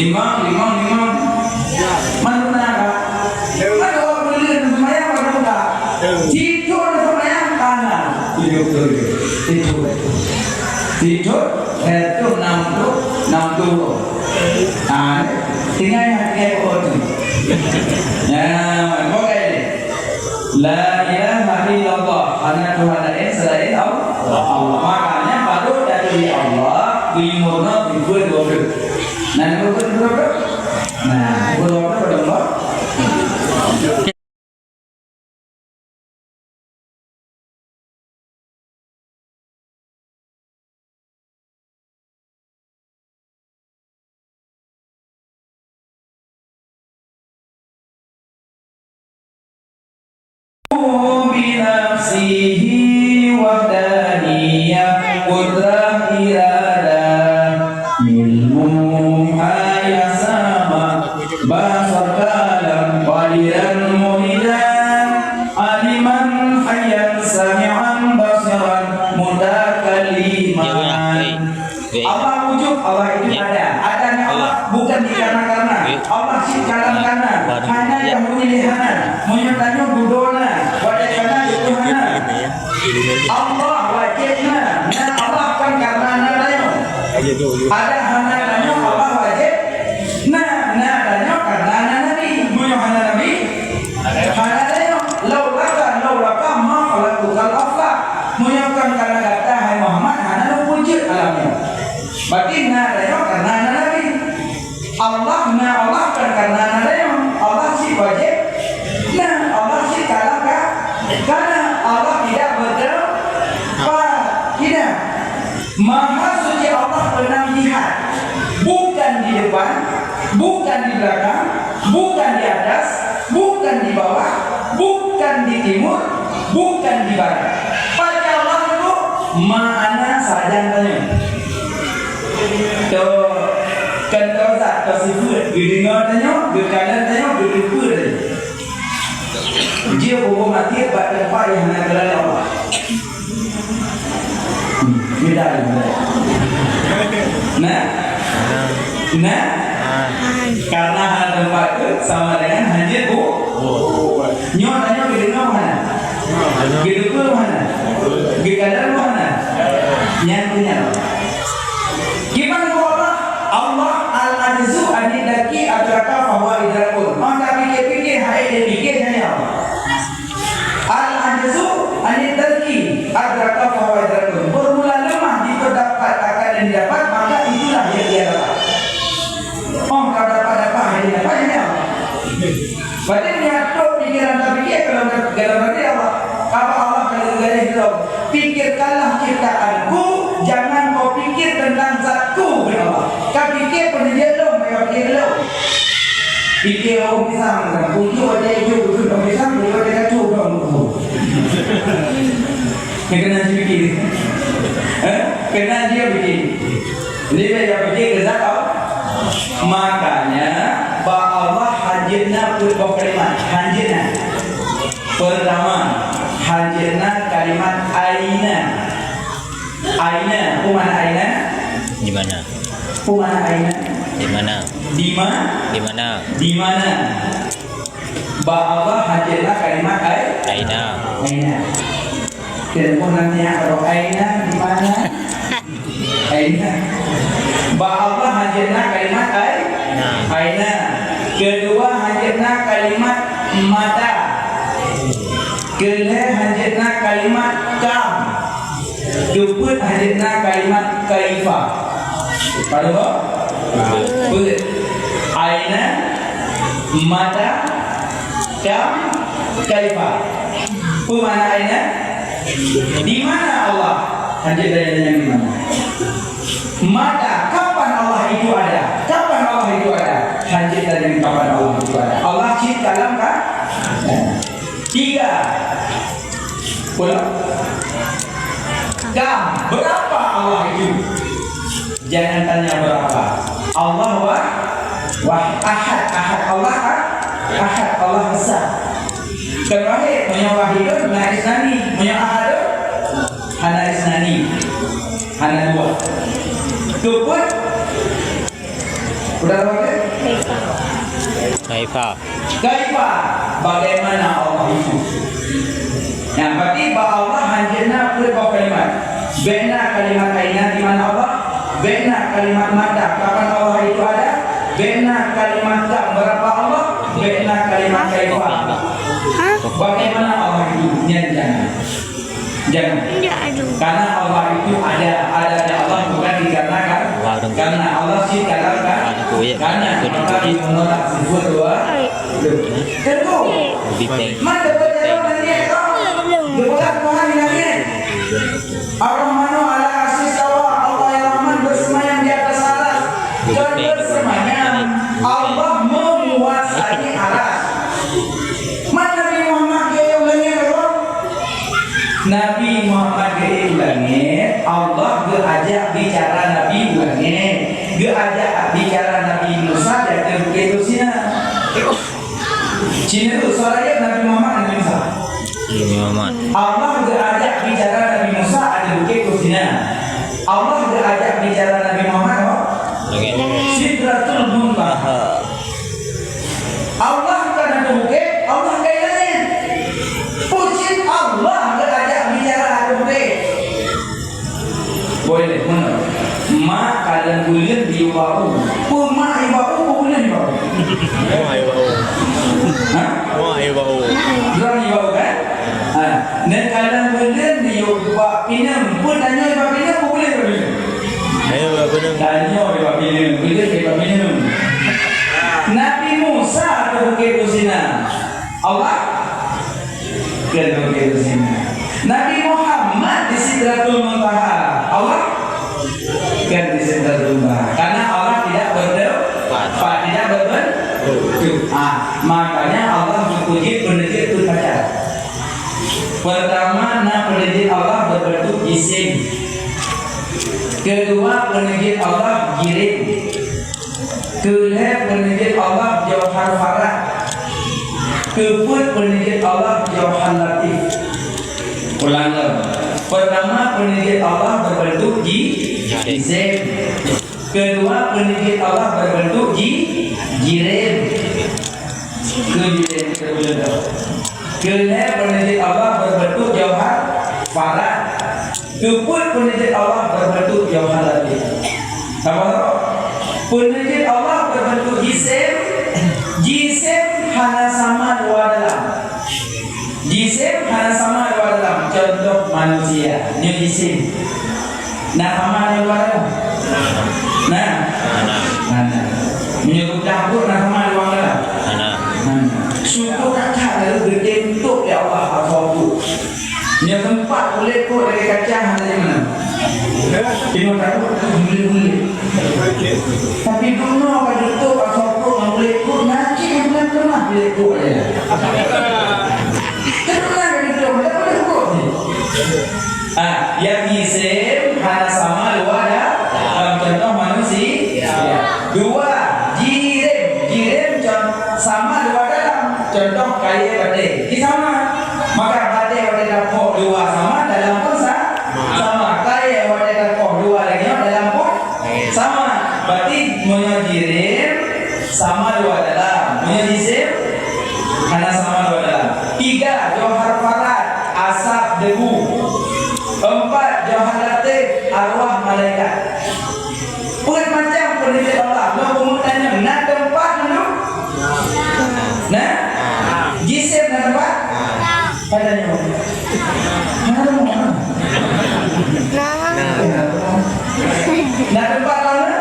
lima. Mana nak? Mana orang beli semayang mana buka? Tidur semayang kanan. Tidur. Itu 60. Ah, tinggal yang kayak itu. Ya, pokoknya La ilaha illallah, hanya Tuhan lain selain Allah. Makanya baru dari Allah dimurna dibuat dua. Nah, berapa berapa? Binafsihi wahdaniyah qudrah iradah ilmu hayasama basar kalam qadiran muhidan aliman hayyan sami'an basiran mutakalliman. Allah wujud, Allah itu ada. Adanya Allah bukan dikarenakan Allah ciptakan karena hanya yang memilihana menyertanya budona wajibana Tuhan Allah wajibna dan Allah kan karena nadanya ada hananya Allah wajib nah nadanya karena nabi munyahana nabi hananya laulaka ma khalaqal afla munyahkan karena kata hai Muhammad hana wujud alamnya berarti nadanya karena nabi Allah kan karena nadanya Allah si wajib nah Allah si kalaka karena Allah tidak tidak maha suci Allah pernah lihat bukan di depan bukan di belakang bukan di atas bukan di bawah bukan di timur bukan di barat pada Allah itu mana saja tanya kan terasa tersebut didengar tanya berkanan tanya berlupa tanya dia hukum mati pada tempat yang nak kerana Allah beda nah karena tempat itu sama dengan hajat nyo tanya didengar mana dilupa mana dikanan mana nyatanya gimana Allah al-ajzu anidaki adraka fahuwa idrakun maka pikir-pikir hai dia pikirnya Allah al-ajzu anidaki adraka fahuwa idrakun bermula lemah diperdapat akan yang didapat maka itulah yang dia dapat kalau dapat hai dia dapat ini Allah berarti niatuk pikiran tak pikir kalau berarti Allah apa Allah kalau garis itu pikirkanlah ciptaanku jangan kau pikir tentang zatku Allah kau pikir pendidikan lo mereka pikir lo pikir orang pisang puju ada hijau puju orang pisang puju ada kacau orang buku yang kena dia pikir kena dia pikir dia pikir kezat kau makanya bahwa Allah hajirna beberapa kalimat hajirna pertama hajirna kalimat aina mana aina di mana mana aina di mana bahwa hajirna kalimat aina telepon nanti kalau aina di mana aina bahwa hajirna kalimat aina kedua hajirna kalimat mata kedua hajirna kalimat kam keempat hajirna kalimat kaifa pada apa? Aina mata kam kaifa mana aina di mana Allah hadir dayanya di mana mata kapan Allah itu ada hadir dari kapan Allah itu ada Allah cipta dalam kan tiga pulang kam berapa Allah itu jangan tanya berapa Allah ahad Allah ahad Allah besar terakhir punya wahidun na isnani punya ahad hana isnani hana dua keempat Udah tahu kan? Kaifa. Kaifa, bagaimana Allah itu? Yang berarti bahwa Allah hanya beberapa kalimat. Bena kalimat aina di mana Allah? Bena kalimat mata kapan Allah itu ada? Bena kalimat tak berapa Allah? Bena kalimat kaifa. Bagaimana Allah itu? Jangan. Karena Allah itu ada Allah bukan dikarenakan. Karena Allah sih katakan. Karena maka menolak sifat dua. Tentu. Mana berjalan dengan kau? Bukan Tuhan yang Ar-Rahmanu ala asis Allah. Allah yang Rahman bersemayam di atas aras. Dan bersemayam Allah menguasai aras. Mana Nabi Muhammad gaya ulangnya Allah? Nabi Muhammad gaya ulangnya Allah berajak bicara Nabi ulangnya. Berajak bicara Nabi Musa dan begitu Cina. Cina itu suaranya Nabi Muhammad dan Nabi Musa. Allah berajak bicara Nabi Musa ada bukit Kusina. Allah berajak bicara Nabi Muhammad Sidratul Muntaha. Allah bukan ada bukit, Allah kaitannya. Puji Allah berajak bicara ada bukit. Boleh mana? Ma kalian boleh diwau. Puma iwau boleh diwau. Wah, iwau. Berani iwau kan? Dan kalian boleh diwau pinam. Pun tanya iwau pinam boleh boleh. Ayo benar. Tanya iwau pinam boleh iwau pinam. Nabi Musa ada bukit Kusina. Allah ke bukit Kusina. Nabi Muhammad di Sidratul Muntaha. Allah kan di Sidratul Muntaha. Karena Allah tidak berdebat, tidak berbentuk. Makanya Allah berpuji pendidik itu baca. Pertama, pendidik Allah berbentuk isim. Kedua, pendidik Allah giring. Ketiga, pendidik Allah jauhar farah. Keempat, pendidik Allah jauhar latif. Ulang lagi. Pertama, pendidik Allah berbentuk isim. Kedua, pendidik Allah berbentuk jirim. Ketiga, pendidik Allah berbentuk jauhar farah. Keempat, pendidik Allah berbentuk jauhar latif. Apa? Pendidik Allah berbentuk jisim. Jisim hanya sama dua dalam. Jisim hanya sama dua dalam. Contoh manusia, ini jisim. Nah, sama dua dalam. Nah. Menyebut dapur nah sama dua dalam. Syukur kaca lalu berbentuk ya Allah atau ini tempat boleh kok dari kaca hanya di mana? Tengok takut boleh. Tapi dulu kalau tutup atau nggak boleh kok nanti yang belum pernah boleh kok ya. Pernah gitu, tidak boleh kok. Yang isim hanya sama dua ya. Contoh manusia. Dua jirim sama dua dalam. Contoh kaya badai. Ini sama. Maka badai badai dapur dua sama dalam pun sama. Kaya badai dapur dua lagi dalam pun sama. Berarti menyajirim sama dua dalam. Menyajirim hanya sama dua dalam. Tiga, jauhar farat, asap debu. Empat, jauhar latif, arwah malaikat. Bukan macam pendidik Allah. Mau pemutanya, nak tempat dulu. Nah, jisim nak tempat. Padanya. Nak tempat mana?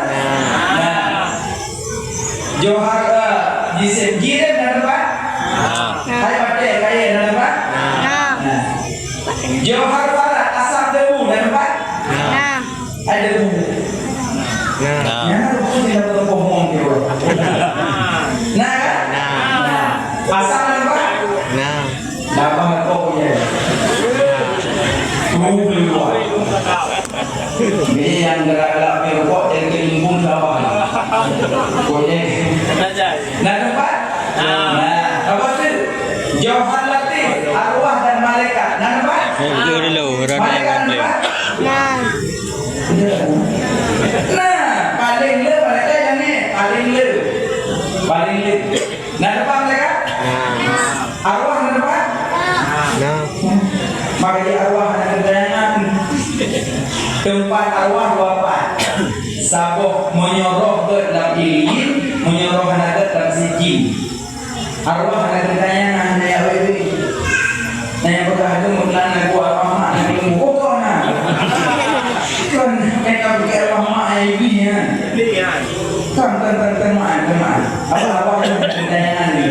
Nah, jauhar jisim jirim nak tempat. Kaya pakai kaya nak tempat. Jauhar farat, asap debu nak tempat. Ada debu. Yang aku tidak berbohong dia. Asal apa? Dapat kau punya. Tunggu keluar. Ini yang gerak-gerak merokok dan kelimbung lawan. Punya. Nah tempat. Apa tu? Jauhar latif, arwah dan malaikat. Nah tempat. Malaikat tempat. Nah, paling le malaikat yang ni paling le. Nah depan mereka arwah di depan. Nah. Maka di arwah ada kedayangan tempat arwah wafat. Saboh menyoroh ke dalam ilin, menyoroh ke dalam sijin. Arwah ada kedayangan ya wewe. Nah yang berkata mutlak nak buat arwah nak ilmu kau nak. Kan yang berkata arwah mak ibu ya. Kan mak. Apa yang kedayangan ni?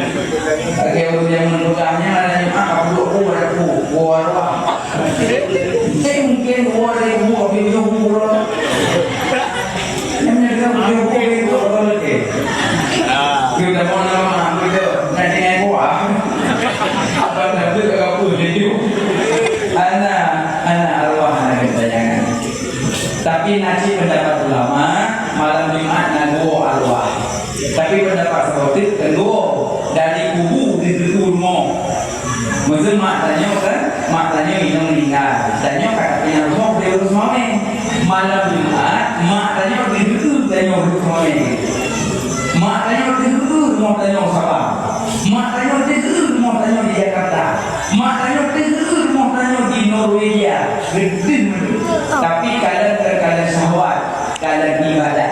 Kalau dia menukangnya ada yang apa dulu arwah. Mungkin orang ibu video pura. Yang menjadi video itu orang lagi. Kita mau nama kita nanti yang kuah. Apa nanti kalau video. Anak arwah anak kedayangan. Tapi nasi pendapat ulama malam Jumat nanggu arwah. Tapi pendapat seperti tenggu dari kubu di rumah. Maksud mak tanya kan, mak tanya minum meninggal. Tanya kakak punya rumah boleh urus mami. Malam Jumat, mak tanya di dulu tanya urus mami. Mak tanya di dulu mau tanya siapa. Mak tanya di dulu mau tanya di Jakarta. Mak tanya di dulu mau tanya di Norwegia. Gede. Tapi kalian syahwat, kalian ibadah.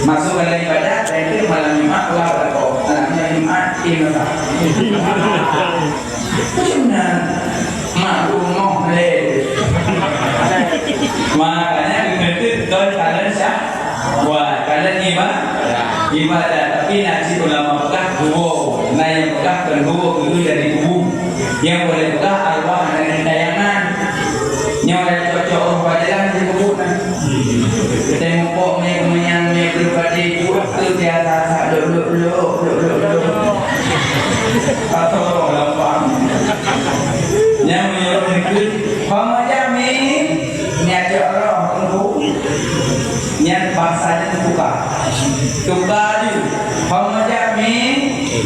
Masuk kalian ibadah, itu malam Jumat lah berkau. Malamnya Jumat ibadah. Benar, mak rumah le. Makanya begitu kalian syahwat, kalian ibadah. Tapi nasi ulama pegang dua, nah yang pegang kedua itu dari kubu. Yang boleh pegang arwah dan dayangan. Yang boleh cocok orang jalan di kubu. Tembok menyang pribadi waktu di atas dulu. Atau lampang. Yang menyuruh itu pemajami niaja orang tunggu. Yang bahasanya tukar ju. Pemajami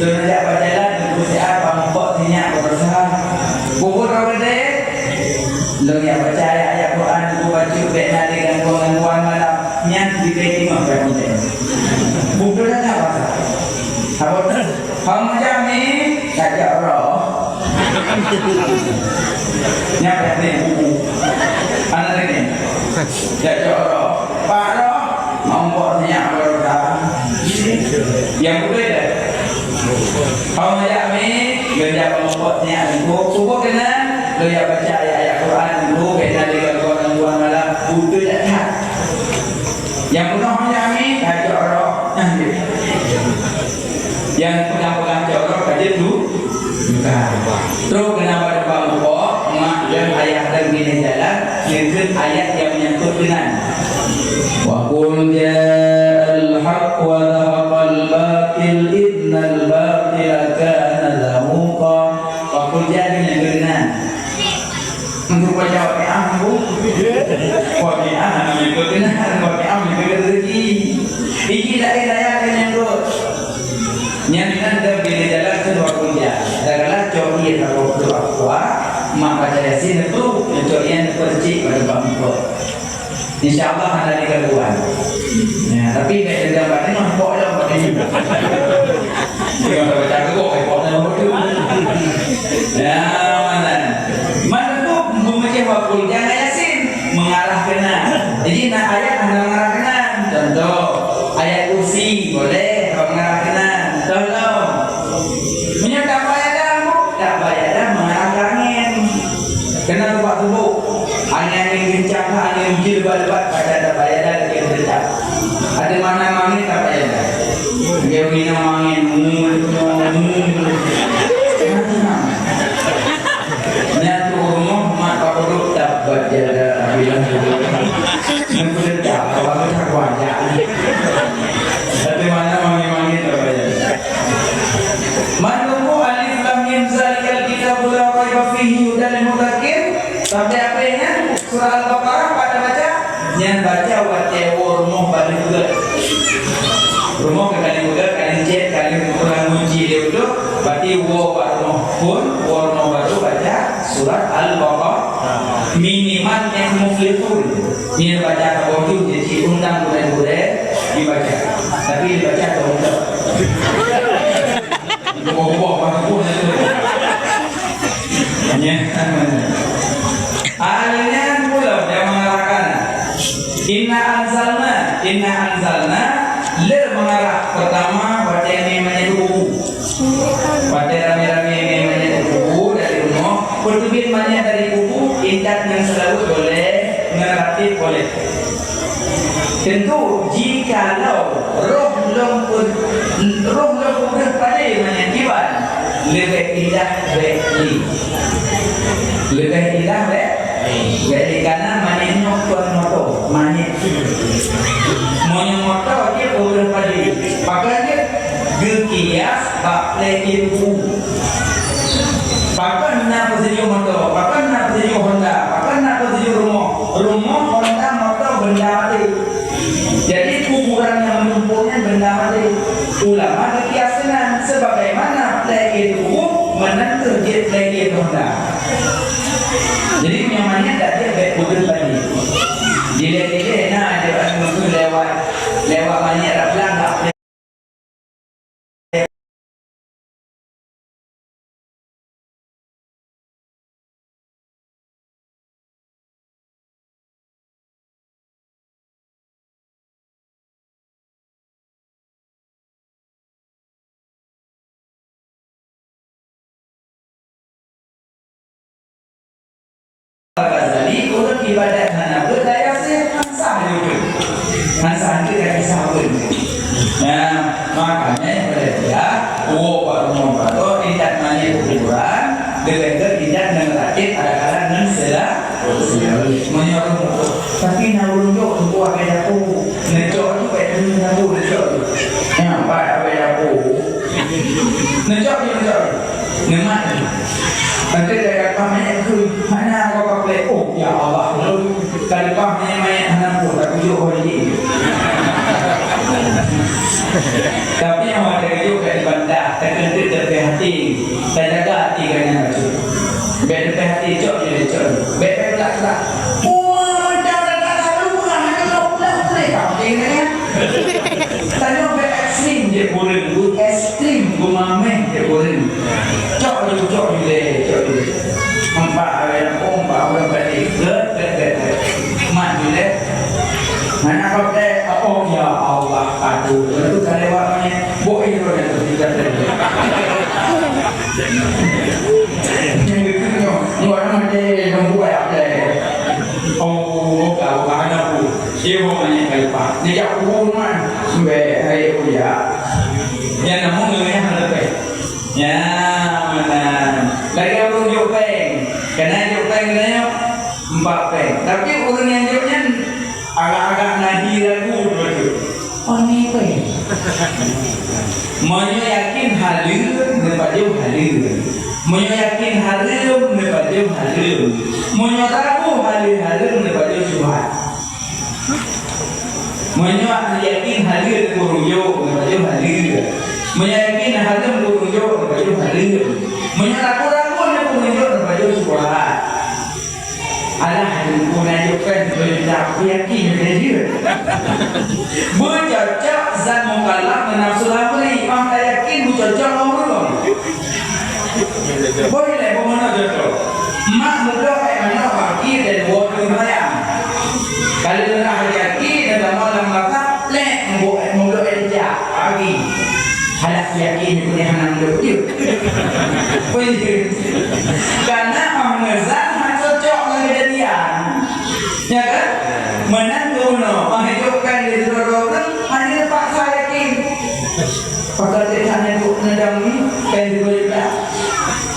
belajar berjalan tunggu siapa bangkok tinyak berusaha. Kubur kawede. Lo yang percaya ayat Quran ku baca benar dengan gangguan malam yang diberi apa ni? Bukan apa? Apa? Pemajami saja roh. Nyapa ni buku. Anak lagi. Saja roh. Pak roh mampunya berdoa. Yang berbeda. Pemajami belajar mampunya buku kena belajar baca ayat Quran buku benar dengan gangguan malam buku tak. Yang penuh menjami hajar roh. Yang pegang-pegang jorok aja dulu. Terus kenapa depan buku mak dan ayah dan bini jalan dengan ayat yang menyangkut dengan wa qul ja'al haqq wa dhahaqal batil innal batila kana zahuqa. Wa qul ja'al yang dengan untuk baca waqi'ah bu. Waqi'ah namanya kebenaran, waqi'ah juga rezeki. Iki ayat yang dulu. Yang anda bila jalan kedua kunci, adalah curi kalau doa kuat, mak baca yasin itu curian percik pada bangku. InsyaAllah ada di gangguan. Ya, tapi kat dalam badan nampak lah badan juga. Jangan baca kau, kau nak tu. Ya mana tu membaca wakul jangan yasin mengarah kena. Jadi nak ayat anda mengarah kena. Contoh ayat kursi boleh mengarah kena. Tolong menyangka bayar tak bayar mengarah ke angin. Kena buat tubuh angin kencang, angin hujan lebat-lebat pada ada bayar yang kencang. Ada mana angin tak bayar. Dia minum angin nyatu rumah mak perlu tak baca bilang yang kencang kalau tak wajah. Ada mana angin tak bayar. Manunggu alif lam mim zalikal kitabul la raiba fihi hudal lil muttaqin. Sampai apa ini? Surah Al-Baqarah pada baca. Yang baca watewo rumah pada juga. Rumah kali juga kali cek kali kurang kunci dia dulu. Berarti wo rumah pun rumah baru baca surat Al-Baqarah. Minimal yang muflihun. Ini baca kalau tu jadi undang budaya dibaca. tapi dibaca atau enggak? Bawa-bawa pun itu. Ya. Akhirnya pula dia mengarahkan Inna anzalna le mengarah pertama baca yang namanya buku. Baca rame-rame yang namanya buku dari rumah. Pertubit banyak dari buku indah yang selalu boleh ngerti boleh. Tentu jikalau roh belum pada menyajiban lebih indah lebih indah jadi karena manenok tuan moto manen moto dia belum pada makanya gekias bak lekin bahkan nak pergi motor, bahkan nak pergi Honda, bahkan nak pergi rumah Honda motor benda mati. Jadi kuburan yang menumpuknya benda mati. Ulama berkiasan sebagaimana play itu menentu jet play Honda. Jadi nyamannya tak dia baik kubur tadi. Dilihat nah ada orang mungkin lewat banyak raplang tak. Jadi orang ibadat mana berdaya sih hansah juga, hansah itu dari sahur. Nah makanya pada dia, baru membantu tidak nanya kuburan, dengan tidak mengelatih ada kala nensela, menyorong. Tapi naulun jauh tu apa yang aku, nejauh tu apa yang aku nejauh, yang apa yang aku, nejauh, nemat. Nanti dari kami itu mana kau pakai? Oh ya Allah, lalu kali kami main anak pun tak tujuh hari. Tapi yang ada juga di bandar, terkena terhati, terjaga hati kerana itu. Beda terhati cok jadi cok, beda pelak. Oh, dah selalu hanya kau pelak kau dengarnya. Tanya be ekstrim je boleh, ekstrim gumameh je boleh. Cok deh. Empat orang balik get. Mak dulu. Mana kau deh? Oh ya Allah, aduh. Itu kalau awaknya boleh tu yang tertiga tadi. Orang macam nunggu ayat deh. Oh, kau anak aku. Dia orang yang kalpa. Dia aku man sampai hari uya. Yang namun yang ada ya mana lagi orang jopeng kena jopeng kena 4 peng tapi orang yang jopnya agak-agak nadi lagu begitu oh ni peng menyo yakin halil nepaju halil menyo yakin halil nepaju halil menyo ragu halil nepaju subhan menyo yakin halil kurungyo nepaju halil meyakin hadam berunjuk baju hadir menyeraku-raku dan berunjuk baju suara ada hadir menunjukkan berita yakin hadir bercocok zat mukallaf menafsu amri maka yakin bercocok umur boleh bagaimana cocok mak muda mana pagi dan waktu malam kalau dengar yakin dan malam maka lek muda dia pagi halak yakin punya hanam dia. Karena mengezan cocok dengan dia. Ya kan? Menantu menghidupkan diri orang hanya paksa yakin. Pasal dia hanya untuk menendang ni, kan dia boleh tak?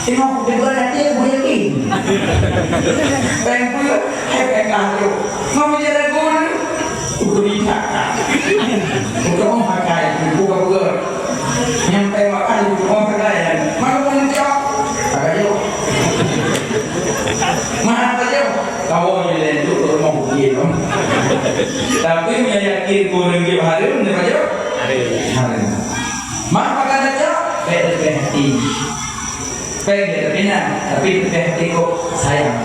Tengok dia nanti aku yakin. Kan pula, hebat kahyo. Mau menjadi guru, beri tak. Bukan pakai, buka. Nyampe makan di rumah kedai mana pun cok agak jauh mana jauh kau yang itu rumah bukit tapi meyakin kurang jauh hari pun dia jauh hari mak makan cok baik hati baik tapi nak tapi hati kok sayang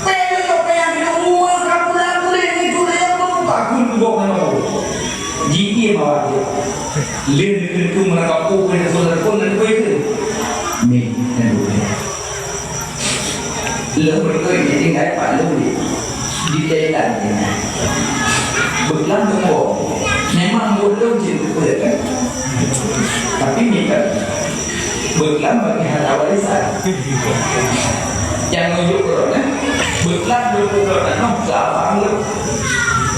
baik kok yang minum kamu nak boleh ni tu yang kamu tak guna kau jiki bawa dia Lin itu mereka pukul dan saudara pun dan kau itu. Min dan boleh. Lebih kau ini tinggal pak lebih di jalan ini. Berkelang tunggu. Memang bodoh cinta kan. Tapi ni kan berkelang bagi harta warisan. Yang tunjuk corona, berkelang corona nak apa lu?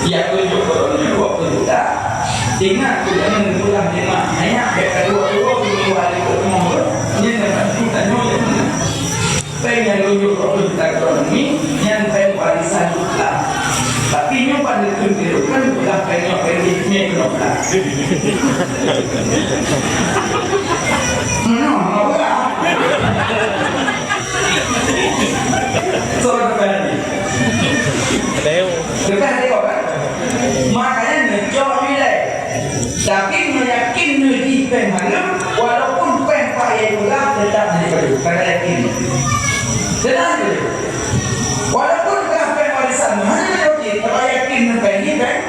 Yang tunjuk corona 20 juta. Ingat tu jangan pulang lima. Hanya kedua puluh hari ketemu. Ini dapat kita nyonya. Pengen tunjuk corona ni, yang pengen warisan lah. Tapi nyo pada tunjuk kan bukan pengen ni corona. Apa? Soal balik. Tahu. Dekat tengok kan? Makanya ngejok ni deh. Tapi meyakin di penghalang walaupun pengpayah juga tetap diberi. Karena yakin. Tenang dulu. Walaupun peng warisan mana yakin, kalau yakin peng peng.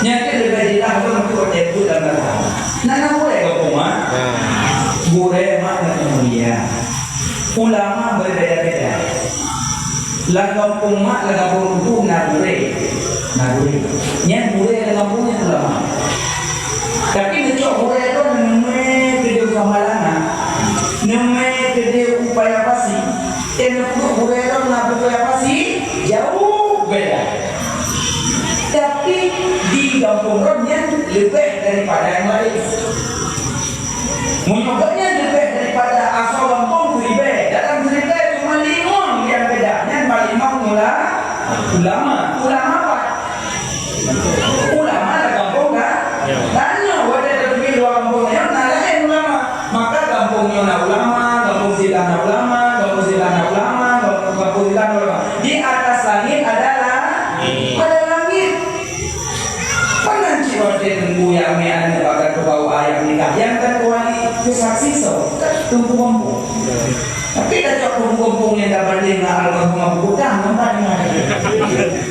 Nyata lebih jelas untuk itu dan dalam. Nana boleh ke rumah? Boleh makna mulia. Ulama berbeda-beda. Lagam umat, lagam itu nagure. Yang boleh lagam itu ulama. Tapi ngecok boleh itu neme kedua kamalangan, neme kedua upaya pasi. Tentu boleh itu nak upaya pasi jauh beda. Tapi di kampung orangnya lebih daripada yang lain. Menyebabnya lebih daripada asal kampung lebih. Dalam cerita cuma limon yang bedanya. Limon ulama apa? Ulama ada kampung kan? Tanya wadah lebih dua kampungnya. Nalain ulama. Maka kampungnya ulama, kampung silana ulama, kampung silana ulama, kampung silana ulama. Di atas langit adalah langit. Penanci wadah tunggu yang mean bakal ke bawah ayam nikah. Yang terkuali kesaksi so tunggu kampung. Tapi dah cakap kumpul yang dah banding dengan almarhum Abu Qudah, nampak ni.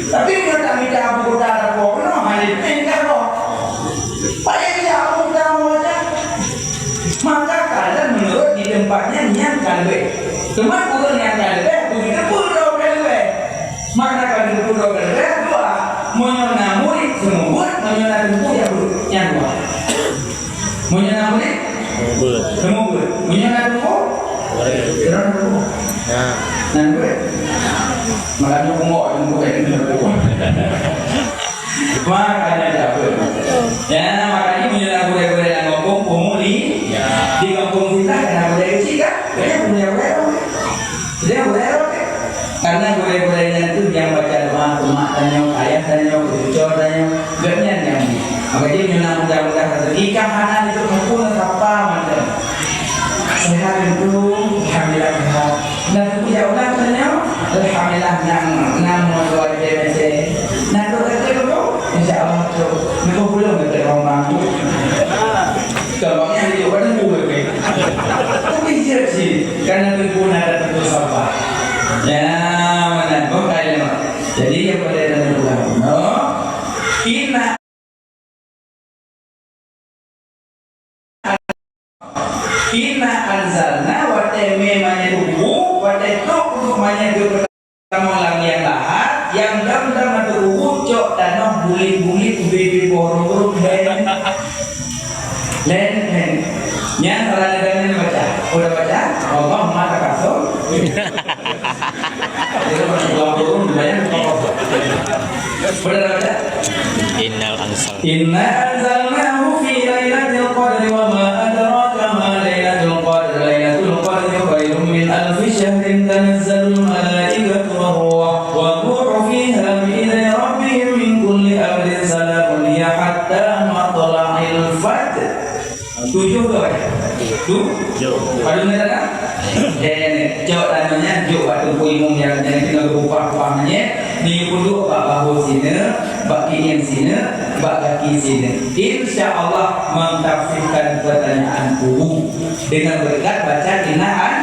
Tapi dia tak minta Abu Qudah dah buat, no, hari ini kan no. Payah dia Abu Qudah macam. Maka kalau menurut di tempatnya yang kalbe, cuma kurang yang kalbe, begitu puluh kalbe. Maka kalau puluh kalbe dua, menyona murid semua, menyona tempuh yang dua. Menyona murid semua, menyona tempuh. Kerana dulu. Nanti, makanya kumok jumpa ini dulu. Makanya dapat. Ya, makanya punya gure-gure yang ngomong pemuli di kampung kita kena gure kecil kan? Kayaknya punya gure. Dia gure. Karena gure-gurenya itu yang baca doa, mak tanya, ayah tanya, cucu tanya, gaknya yang. Makanya nyuna mudah-mudah rezeki kahanan itu mumpul apa macam. Sehat itu, alhamdulillah sehat. Dan punya ulang tanya, alhamdulillah nang doa dia macam. Nang doa kita dulu, insyaAllah tu. Mereka belum kita orang tu. Kabarnya dia orang tu boleh. Tapi siap sih, karena berguna dan tentu sabar. Ya, mana kau kaya. Jadi yang pada dalam ulang, no. Inna anzalna wa teme manyaduhu wa tetuk manyaduhu kamulang yang lahat yang dam-dam aduhu cok tanah bulit-bulit bibi borong-borong len yang terlalu baca udah baca Allah mata kasur itu borong banyak udah baca Innal anzalnahu fi lailatul qadri wa ma adraka ma lailatul qadri khairun min alfi syahrin tanazzalul malaikatu wa ruhu fiha bi idzni rabbihim min kulli amrin salamun hiya hatta matla'il fajr. 7 tu ada mana? Dan jauh namanya jauh waktu puimung yang kena berubah-ubahnya ni pun bahawa sini baki yang sini baki sini insyaallah mentafsirkan pertanyaan kubu dengan berkat baca inaan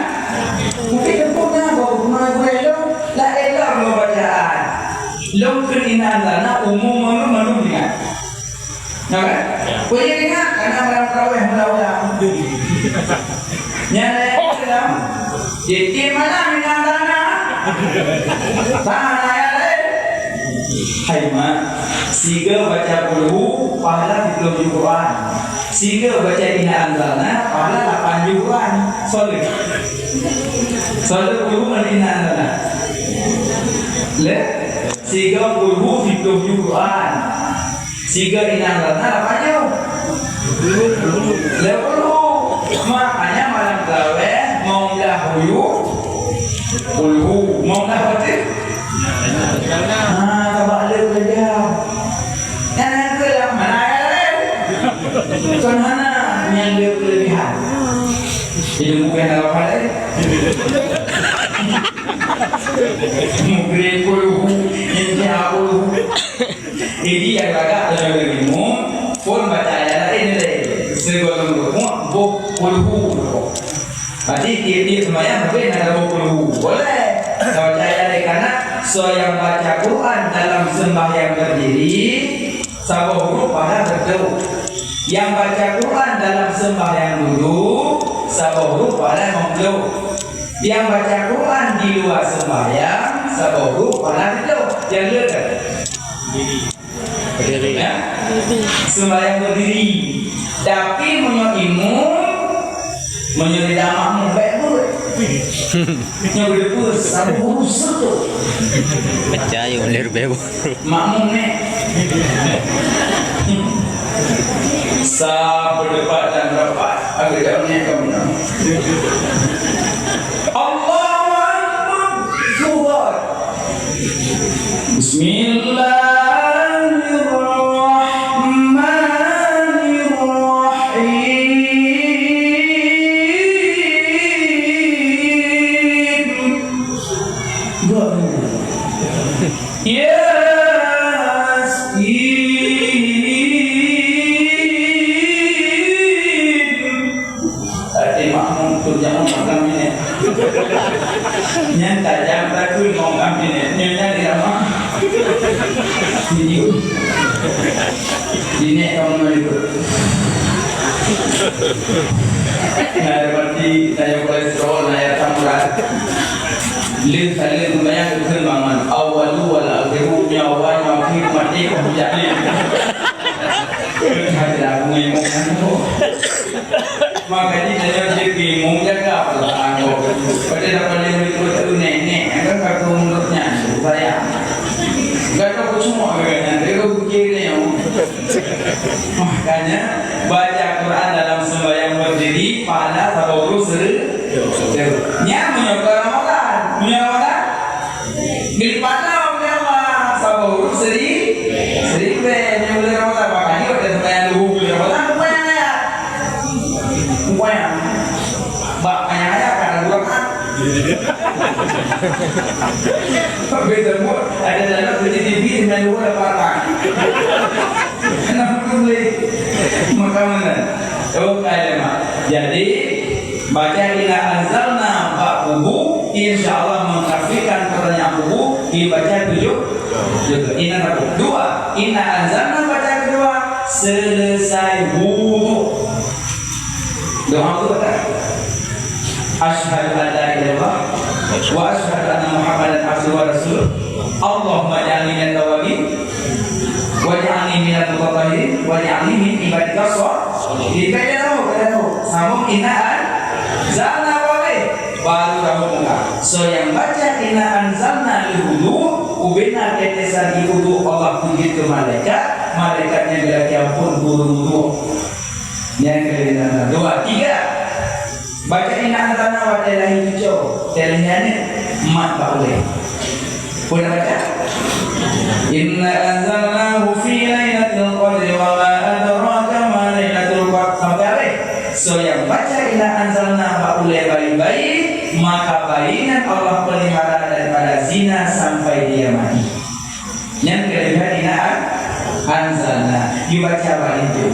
mungkin punya bahawa gue la elah bacaan long keinaan lana umum menunjukkan Nampak? Boleh ingat karena malam tarawih mula-mula. Nyala dalam. Jadi mana minat tanah? Tanah ya leh. Hai mak, siga baca puluh pahala 30 Quran. Siga baca Inna Anzalna pahala 8 Quran. Solat puluh mana Inna Anzalna? Le, siga puluh 30 Quran. Siga Inna Anzalna apa aja? Le puluh. Makanya malam tarawih mau dahulu puluh mau dapat tabak le kerja yang ke mana ya kan mana yang dia kelebihan ilmu kan apa le mungkin puluh yang puluh ini yang agak lebih ilmu pun baca ayat ini le segala macam puluh. Berarti tiap-tiap semayang mungkin ada 20. Boleh. Kalau saya karena so yang baca Quran dalam sembahyang berdiri sabah huruf pada betul. Yang baca Quran dalam sembahyang duduk sabah huruf pada membetul. Yang baca Quran di luar sembahyang sabah huruf pada betul. Yang lekat. Berdiri. Ya? Sembahyang berdiri. Tapi menurut imam menyuruh makmum baik boleh. Nyuruh pus sama urus tu. Percaya boleh bebo. Makmum ni. Sah berdebat dan rapat. Agak daunnya kamu. Allahu Akbar. Zuhur. Bismillah. Nhân tại giam ta cứ ngồi âm thì như thế này đó thì nhiều di ne kamu itu nah berarti saya kolesterol saya tamurat lihat saya membayang kembangan awal akhiru nyawa akhir mati kemudian saya mengimongkan itu makanya saya jadi menjaga perlahan pada dapat itu nenek kan kartu menurutnya saya enggak tahu semua kayaknya dia begini makanya baca Quran dalam sembahyang berdiri pada saburu nya menyokong Ramadan di pada saburu seri yang boleh Ramadan makanya udah sembahyang dulu Ramadan bukan bakanya aja karena dua kan beda buat ada dalam TV dengan dua apa kenapa boleh makanan oh kayak mak jadi baca ila anzalna ba'uhu insyaallah mengkafikan pertanyaan buku dibaca 7 ina dua ina anzalna baca kedua selesai wudu doa itu kata asyhadu an la ilaha illallah wa asyhadu anna muhammadan abduhu wa rasuluh Allahumma ja'alni minat tawabin waj'alni minal mutatahhirin waj'alni min ibadika sholihin. Kaya sambung inaan zalna wae baru kamu muka. So yang baca inaan zalna lihudu ubena tetesan ihudu Allah tunjuk ke malaikatnya bila kiampun wudu. Yang kedua, dua, tiga. Baca inaan zalna wa ilahi tujuh. Telihannya mat boleh. Boleh baca? Inna anzalnahu fi lailatul qadri wa ma adraka ma lailatul qadr. Sampai so yang baca inna anzalna ba'ulai baik-baik maka bayinan Allah pelihara daripada zina sampai dia mati. Yang kedua inna anzalna dibaca apa itu?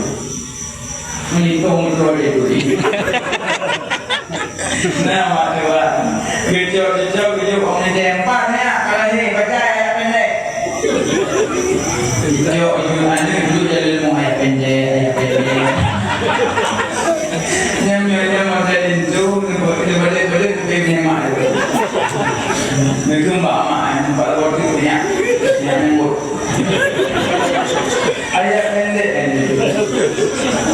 Menitung itu. Nah, maknanya kecil orang tempat ni kalau ni baca ayat pendek. Ayo, ibu anda dulu jadi ilmu ayat pendek. Ayat pendek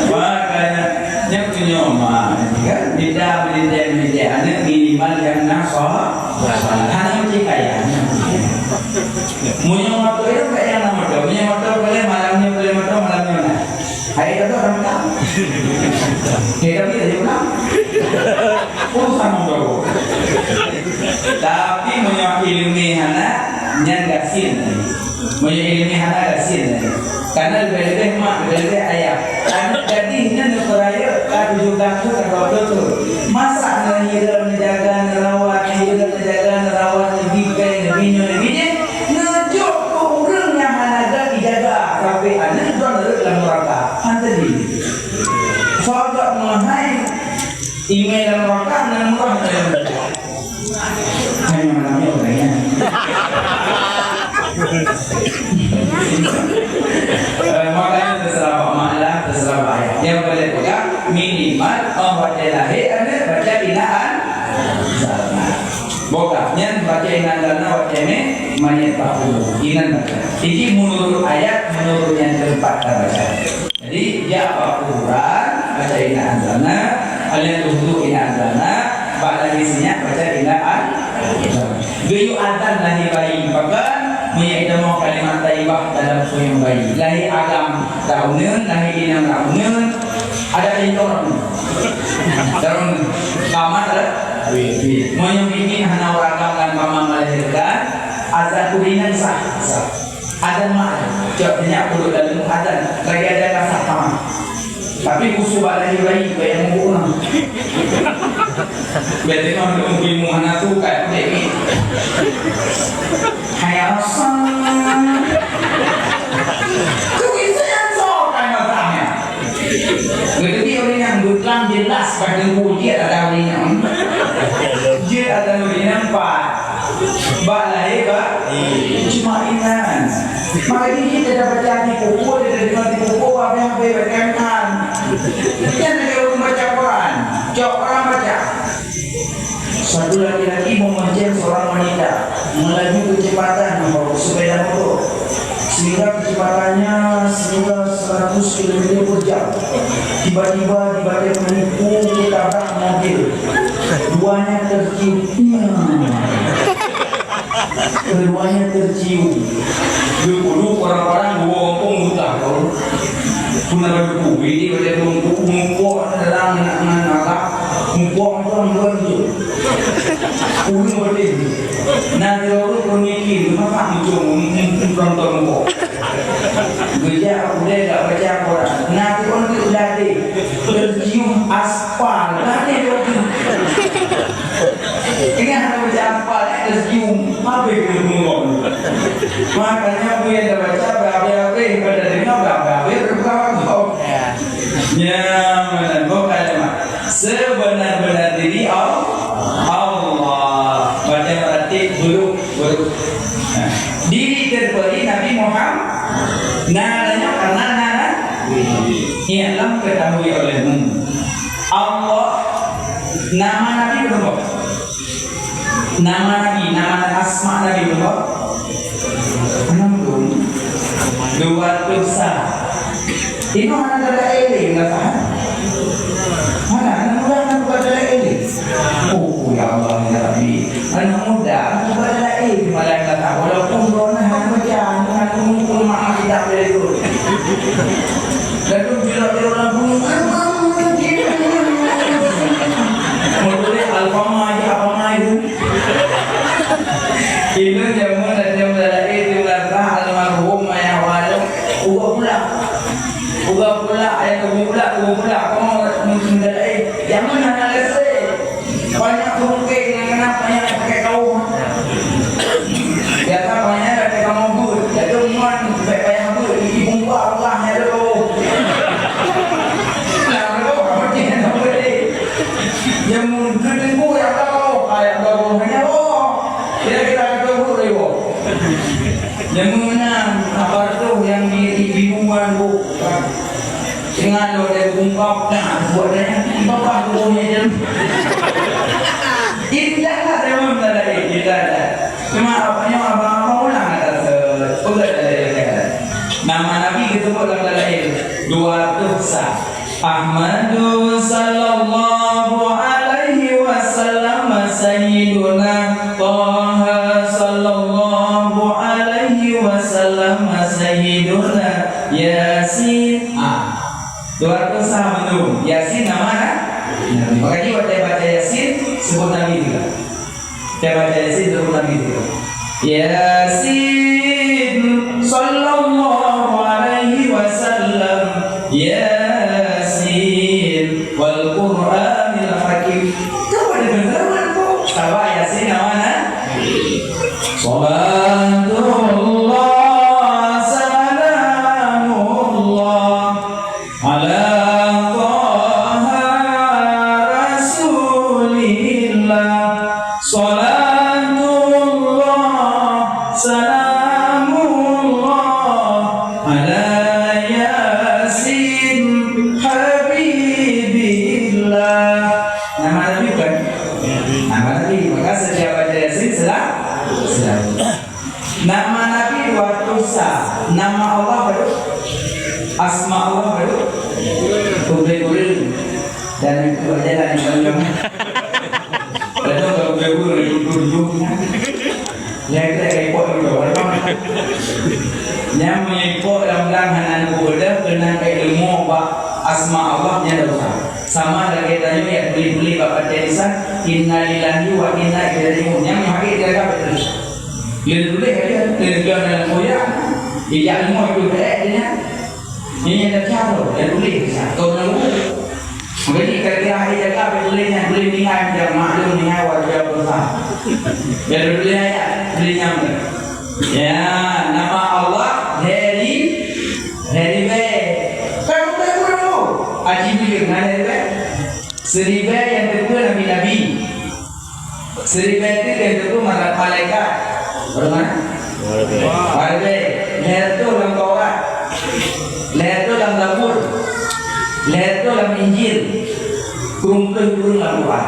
makanya yang punya mak kan beda anak minimal yang nasah hanya mesti kaya punya motor itu kayak yang nama punya motor boleh malamnya nah hari itu orang tak kita tidak juga urusan motor tapi punya ilmu anak yang gasin punya ilmu anak gasin karena lebih mak lebih ayah anak jadi ini nukeraya kan juga tu kalau tu masa nahira menjaga nerawat nahira menjaga nerawat lebih baik lebihnya ngejok orang yang anak dijaga sampai anak tuan dalam neraka antri soalnya mengenai email dalam neraka dan murah dalam neraka hanya malamnya orangnya makanya terserah Pak Ma'lah, terserah Pak Ayah yang boleh pegang minimal membaca lahir ada baca inaan zalna bokapnya baca inaan zalna baca ini mayat tahu inan baca ini menurut ayat menurut yang keempat terbaca jadi ya Al-Quran baca inaan zalna alian untuk inaan zalna bak lagi senyap baca inaan gayu adzan lahir bayi bahkan menyaidamo kalimat taibah dalam suyung bayi lahir agam dauneun lahir inam dauneun ada intor dalam kamar moyong bikin hana waragam dan kamar melahirkan azan kurinan sah azan mah jawabnya perlu dalam azan lagi ada kasar kamar tapi kusubah lahir bayi bayang mengurang berarti kalau mungkin muhana tu kayak begini hayasan tu itu yang so kan matanya jadi orang yang bukan jelas pada dia ada orang yang dia ada orang yang empat bak lahir bak cuma inan makanya kita dapat jadi pupuk dari pupuk apa yang berkaitan yang ada orang baca Quran jawab orang baca satu laki-laki memanjang seorang wanita melaju kecepatan membawa sepeda motor sehingga kecepatannya sehingga 100 km per jam tiba-tiba dibaca menipu ketabrak mobil keduanya tercium dulu orang-orang bawa ompong buta kau punya baju ini pada mumpuk dalam anak mumpuk itu orang tu ulu berdeh nanti orang pemikir apa muncul penonton mumpuk kerja udah tak baca Quran nanti orang tu dah tercium aspal nanti orang ingat ada baca aspal tercium apa yang mumpuk makanya aku yang dah baca berapa-apa pada dengar berapa-apa ya mana bukan sebenar-benar diri Allah baca berarti dulu diri terberi Nabi Muhammad nadanya karena nada ialah ketahui olehmu Allah nama Nabi berapa nama Nabi nama asma Nabi berapa 200 ini mana ada eling nggak tahan mana anak muda kan bukan ada eling oh ya Allah ya Rabbi anak muda bukan ada eling malah nggak tahu walaupun corona hanya macam dengan kumpul maaf tidak boleh itu lalu bila lagu mulai alfamah apa itu itu jamu dan jamu dari itu adalah almarhum ayah walau Uga pula ayat uga pula kamu mengendalai jangan hanya lese banyak mungkin yang kenapa yang pakai kaum ya kan banyak ada kamu bu jadi mon banyak bu ibu Allah ya lo lalu kamu jangan boleh yang mungkin bu ya lo kayak baru hanya lo kira-kira itu bu ribu yang mana apa tu yang di bingungan bu dengan lo dari bungkap nah buatnya bapa punya jam indahlah memang ada kita ada cuma apanya abang ulang ada udah ada disebut dalam lain dua dosa. Ahmadu sallallahu alaihi wasallam sayyiduna Taha sallallahu alaihi wasallam sayyiduna Yasin. Dua dosa mendung. Yasin nama Nabi. Makanya waktu baca Yasin sebut Nabi juga. Kita baca Yasin sebut Nabi juga. Yasin sallallahu alaihi wasallam Yasin wal Qur'anil Hakim. Kau ada benar kok. Tahu Yasin mana? Salatullah salamullah ala Taha Rasulillah. Salatullah salamullah ala Yasin Habibillah. Nama Nabi bukan? Nama Nabi. Maka setiap baca Yasin sedang. Nama Nabi dua dosa. Nama Allah baru, asma Allah baru, kubri dan itu aja lah yang paling. Kalau kalau kubri duduknya, yang kita repot dulu. Yang mengikut dalam hanan kuda kena ilmu bak asma Allah nya dosa. Sama ada kaitannya ya beli bapak tulisan innalillahi wa inna ilaihi raji'un. Yang hakik dia apa terus? Dia tulis dia dalam koyak. Dia ilmu itu dia. Ini ada cara dia tulis. Kau tahu? Jadi kira-kira hari jaga apa tulisnya? Tulis ningai dia maklum ningai wajib besar. Dia tulis aja tulisnya. Ya, nama Allah Heri B. Kamu tahu dulu? Ajib mana Heri B? Seri B yang kedua Nabi. Seri B itu yang kedua malaikat. Bagaimana? Heri B. Leher itu dalam Taurat. Leher itu dalam Zabur. Leher itu dalam Injil. Kurung dalam Quran.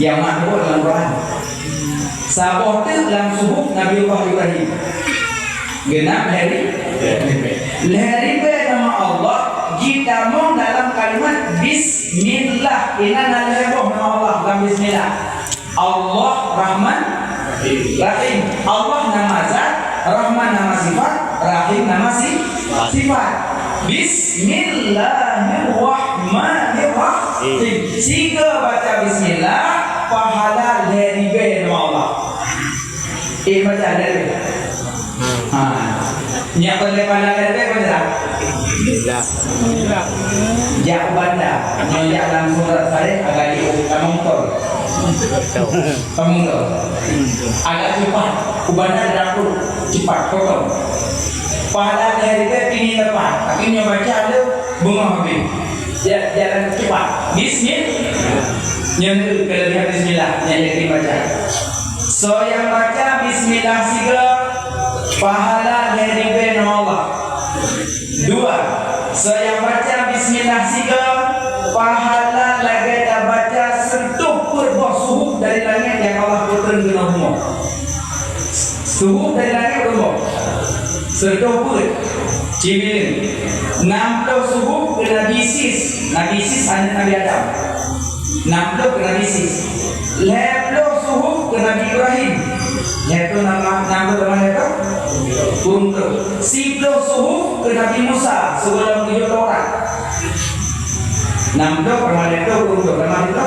Yang makhluk dalam Quran. Sabah itu dalam subuh Nabi Allah Ibrahim. Genap Leher B nama Allah. Kita mau dalam kalimat Bismillah. Inna naliheboh nama Allah dalam Bismillah. Allah Rahman Rahim. Allah nama zat, Rahman nama sifat, Rahim nama sifat. Bismillahirrahmanirrahim. Jika baca Bismillah, pahala dari nama Allah. Baca dari Nyak boleh pandang dari baca. Jak banda, nyak langsung saya agak kamu tahu. Agak cepat, ubanda dapur cepat potong. Pada dari ini tepat, tapi nyak baca ada bunga habis. Jalan cepat. Bismillah. Yang kelebihan Bismillah yang dibaca. So yang baca Bismillah siga pahala dari nama Allah. Dua, so yang baca Bismillah siga pahala lagi tak baca sentuh perbah suhu dari langit yang Allah turun ke bumi. Suhu dari langit bumi. Sentuh per Jibril. 60 suhu ke Nabi Sis anak Nabi Adam. 60 ke Nabi Sis. 50 suhu ke Nabi Ibrahim. Yaitu nama teman itu untuk 10 suhu ke Nabi Musa sebelum 7 Taurat. 60 pernah itu untuk teman itu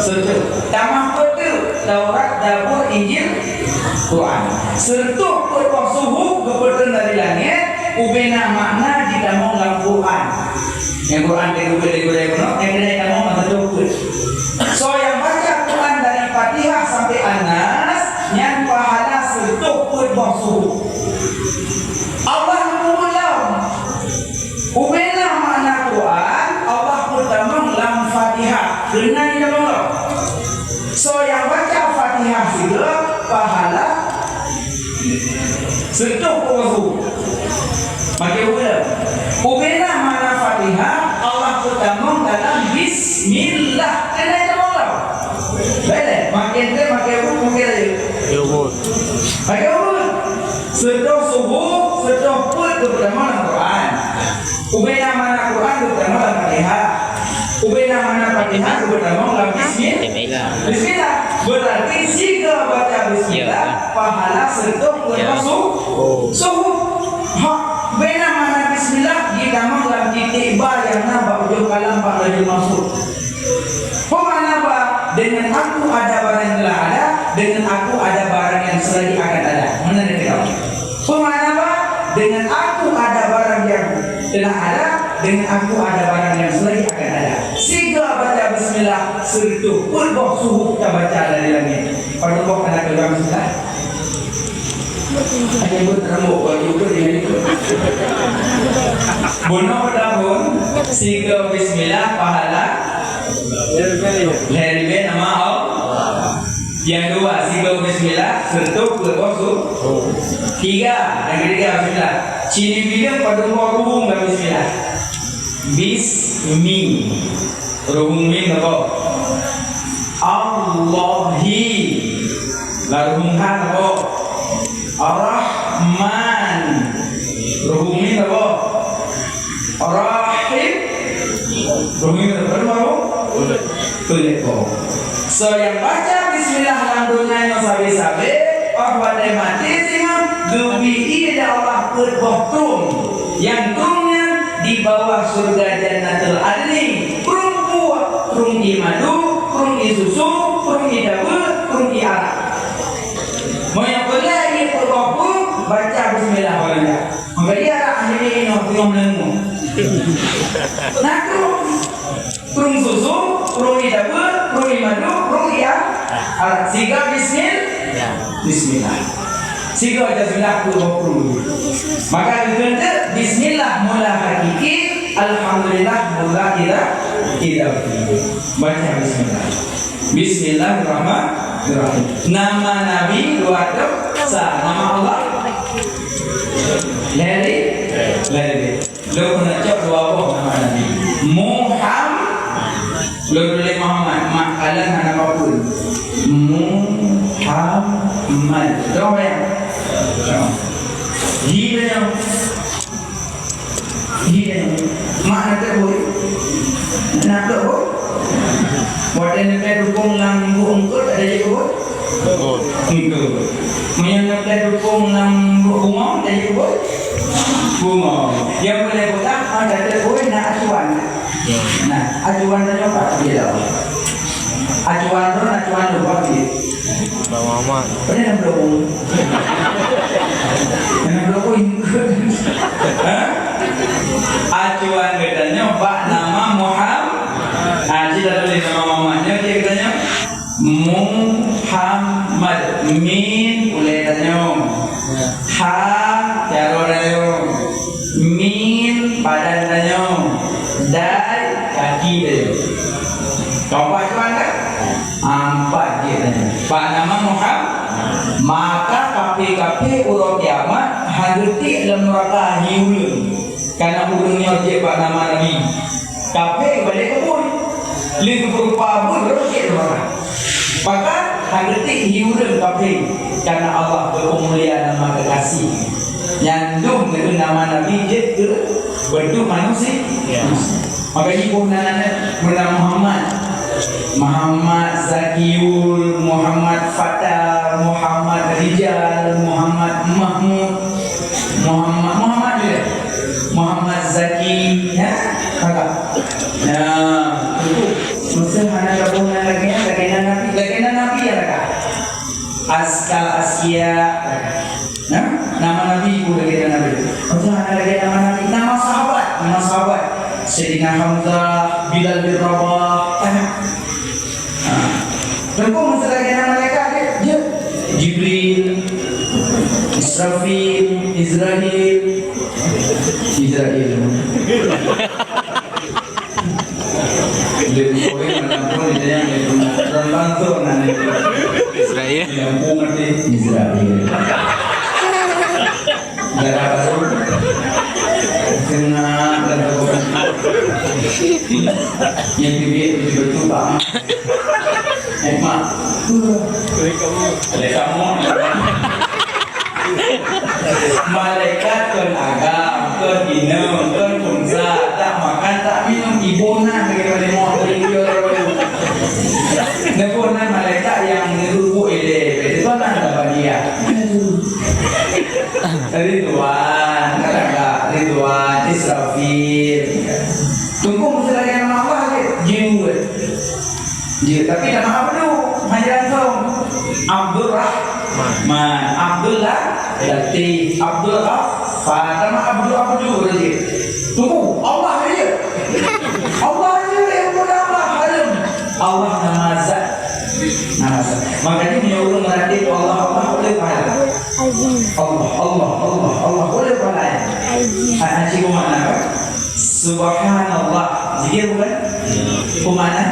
serta tamah betul Taurat, Zabur, Injil, Quran. Serta perbah suhu kebetulan dari langit ubena makna di dalam Quran. Yang Quran dari yang kita mau menentukan. So yang baca Quran dari Fatihah sampai Anas yang pahala serta perbah suhu. Allah mengulang ubena makna Quran. Allah pertama dalam Fatihah dengan yang Allah. So yang baca Fatihah juga pahala serta perbah suhu. Bagi ubena mana Fatihah Allah pertama dalam Bismillah. Ada yang Allah. Boleh. Makin Pakai urut. Sedang subuh, sedang pun ke pertama Quran. Ubena mana Quran bertemu dalam Fatihah. Ubena mana Fatihah bertemu dalam Bismillah. Bismillah berarti jika baca Bismillah pahala serta bermasuk suhu. Bena mana Bismillah ditambah dalam titik ba yang nampak ujung kalam pak lagi masuk. Pemana apa? Dengan aku ada barang yang telah ada, dengan aku ada barang yang selagi akan ada. Mana dia tahu? Pemana apa? Dengan aku ada barang yang telah ada, dengan aku ada barang yang selagi akan ada. Sehingga baca Bismillah serta perbah suhu kita baca dari langit. Pada bawah anak keluar Bismillah. Hanya bertemu bagi ukur dengan itu. Bunuh bertahun sehingga Bismillah pahala. Leribe nama Allah. Yang dua sehingga Bismillah serta perbah suhu. Tiga yang ketiga Bismillah. Cini bilang pada bawah ruhung dan Bismillah. Bismi ruhung min apa? Allahi laruhung kan apa? Ar-Rahman ruhungin apa? Ar-Rahim ruhungin apa? Boleh kok. So yang baca Bismillah langgungnya yang sabi-sabi apa dia mati dengan dubi ida Allah berbahtung yang turunnya di bawah surga Jannatul Adni perempuan perung di madu perung di susu perung di dapur perung di arak. Mau yang boleh dia berbahtung baca Bismillah orangnya. Maka dia arak akhirnya nak tengok menemu. Nak perung susu perung di dapur perung di madu perung di arak. Sehingga Bismillah. Sehingga baca Bismillah perlu. Maka kita Bismillah mula hakiki, Alhamdulillah mula tidak. Baca Bismillah. Bismillahirrahmanirrahim. Nama Nabi Luatuk nama Allah. Lari. Lo kena cak dua apa nama Nabi. Muhammad. Lo boleh Muhammad. Makalan mana apapun. Muhammad. Tahu ya? Gila. Mana terboleh? Nak terboleh? Buat yang nak dukung lambu ungkut ada je buat? Ungkut. Yang nak dukung lambu bunga ada je buat? Bunga. Yang boleh buat ada terboleh nak acuan. Nah, acuan tanya apa dia? Acuan tu apa dia? Bang Muhammad. Pernah nak dukung? Nak dukung ungkut? Acuan katanya Pak nama Muhammad. Haji dah tulis nama mamanya dia katanya Muhammad min boleh tanya ha cara tanya min badan tanya dan kaki tanya kau acuan kan? Empat dia tanya Pak nama Muhammad maka kapi-kapi urut kiamat hanggerti dalam neraka hiulun karena urungnya dia Pak nama Nabi kapi balik kebun lihat berupa pun berukir orang. Maka hanggerti hiuran kapi karena Allah berkemuliaan nama kekasih. Nyandung dengan nama Nabi je ke bentuk manusia. Maka ibu nananya bernama Muhammad Zakiul, Muhammad Fatah, Muhammad Rijal, Muhammad Mahmud, Muhammad dia, Muhammad Zaki, ya, kakak. Nah, itu mesti hanya gabungan lagi Nabi ya kakak. Askal Askia, nah, nama Nabi itu lagi Nabi. Mesti hanya lagi nama Nabi, nama sahabat. Sayyidina Hamzah, Bilal bin Rabah, tentu mesti lagi nama mereka dia Jibril, Israfil, Israel. Lebih boleh menampung itu yang terbantu nanti. Israel. Menampung nanti Israel. Negara baru. Kena dan bukan. Yang dibeli betul bang. Mak. Oleh kamu. Malaikat kan agam, kan dinam, kan kumsa, Ibunan daripada mau beliau Nebunan malaikat yang ngerubu ele itu nanda dia. Ridwan, kata Ridwan, Israfil. Tunggu mesti lagi nama Allah jiwa. Tapi nama apa dulu? Majalah kau. Abdurrahman, Abdullah, Latif, Abdul Ghaffar, nama Abdul apa dulu lagi? Tunggu, Allah aja. Allah aja yang bernama Halim. Allah nama Zat. Nama Zat. Makanya menyuruh meratib Allah boleh pahala. Allah boleh pahala. Haji kumana apa? Subhanallah. Zikir bukan? Kumana?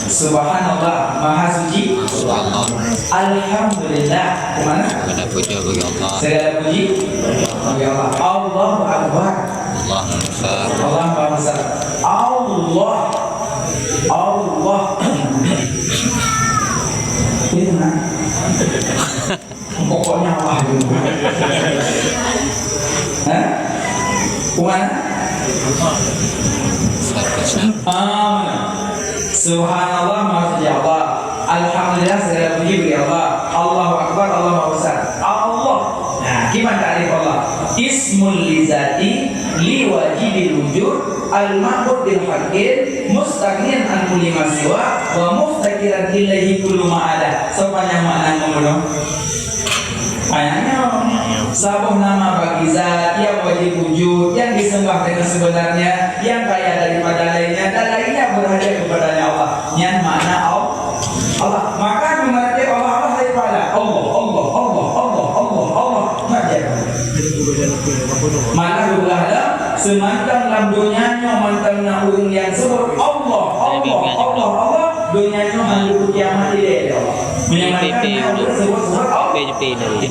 Subhanallah, Maha Suci. Alhamdulillah. Kumana? Segala puji bagi Allah. Segala puji bagi Allah. Allahu Akbar. Allah besar. Allah Maha Besar. Allah. Itu mana? Pokoknya Allah itu. Hah? Kumana? Subhanallah, Maha Suci Allah. Alhamdulillah, segala puji bagi Allah. Allahu Akbar, Allah Maha Besar. Allah. Nah, gimana ta'rif Allah? Ismul lizati liwajidil wujud al-ma'bud bil haqqin mustaghniyan an kulli ma siwa wa muftakiran ilaihi kullu ma ada. Sepanjang makna ngomong. Ayatnya sabuh nama bagi zat yang wajib wujud, yang disembah dengan sebenarnya, yang kaya daripada lainnya, dan lainnya berhadiah kepadanya Allah. Yang makna Allah. Maka mengerti Allah daripada Allah. Mana juga ada semantang dalam dunianya mantang na urang yang sebut Allah. Dunianya malu kiamat dia Allah. Menyamakan sebut Allah. PJP ni.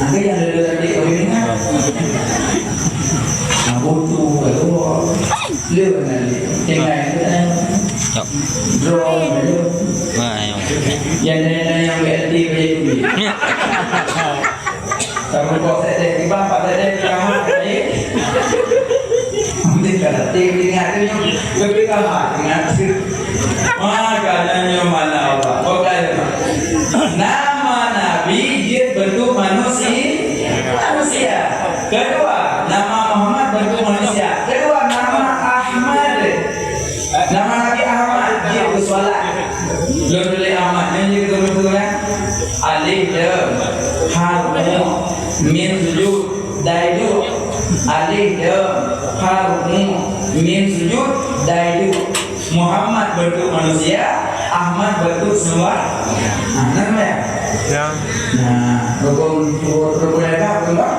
Angka yang ada tadi kau ini kan? Butuh kalau lihat nanti tinggal Cok. drone itu. Yang BLT PJP. Kalau kau saya di bapak saya di kamar ini, mungkin kalau tinggal itu lebih kamar ingat. Makanya mana Allah? Bukan nama Nabi dia bentuk manusia. Kedua, nama Muhammad bentuk manusia. Kedua, nama Ahmad. Nama Nabi Ahmad dia bersolat. Boleh Ahmad ini betul kan? Alif lam harfu min sujud daidu. Alif lam harfu min sujud daidu. Muhammad bentuk manusia, Ahmad bentuk semua. Nama ya? Ya. Nah, rukun apa enggak?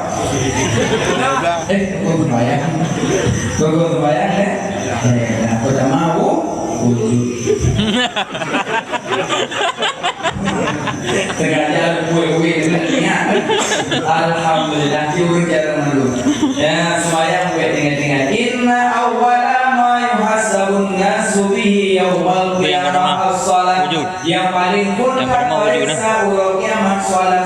Rukun sembahyang ya? Nah, pertama wujud. Sengaja kue ingat. Alhamdulillah kita cara dulu. Ya, sembahyang kue tinggal. Inna awwala ma yuhasabun nasu bihi yaumal qiyamah as-salat. Yang paling puncak periksa urang kiamat salat.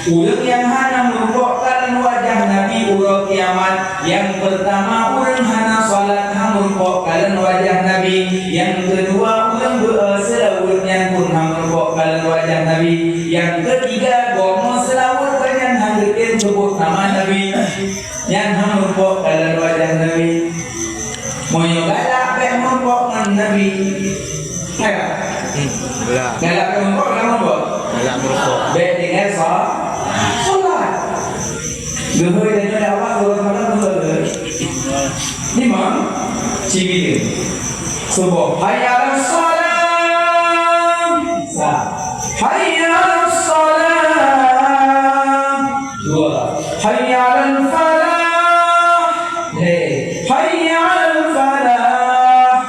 Urang yang hana merupakan wajah Nabi urang kiamat. Yang pertama urang hana salat merupakan wajah Nabi. Yang kedua urang selawat yang pun merupakan wajah Nabi. Yang ketiga gomo selawat dengan hanggeun sebut nama Nabi. Yang merupakan wajah Nabi. Moyo galak pe merupakan Nabi. Galak galak merokok. Baik dengan solat. Gehoi dan ada apa kalau malam lima cibir. Subuh. Hayya 'alas shalah. Hayya 'alas shalah. Dua. Hayya 'alal falah. Hayya 'alal falah.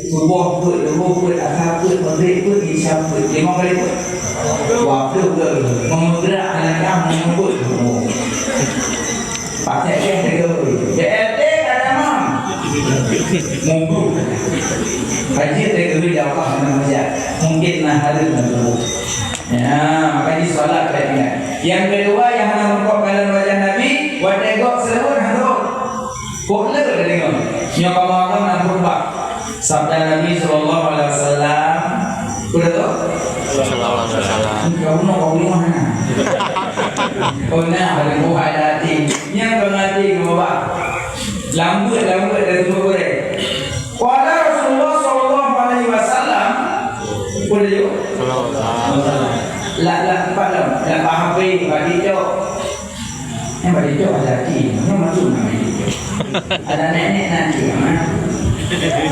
Subuh put asar put maghrib put isya put 5 kali put. Waktu ke menggerak anak kamu put. Pakai dia ada mam. Munggu. Haji teguri Allah manusia. Mungkin hari dulu. Ya, makanya solat baiknya. Yang kedua yang merupakan wajah Nabi, wajah gok seluruh hantu. Boleh tengok. Sabda Nabi sallallahu alaihi wasallam. Udah tu? Sallallahu alaihi wasallam. Kau nak kau ni mana? Kau nak ada buah ada hati. Yang kau hati kau bawa. Lambut dari semua korek. Qala Rasulullah sallallahu alaihi wasallam. Boleh juga? La pahapi bagi jok. Yang bagi jok ada hati. Yang macam mana bagi jok? Ada nenek nanti mana? Jadi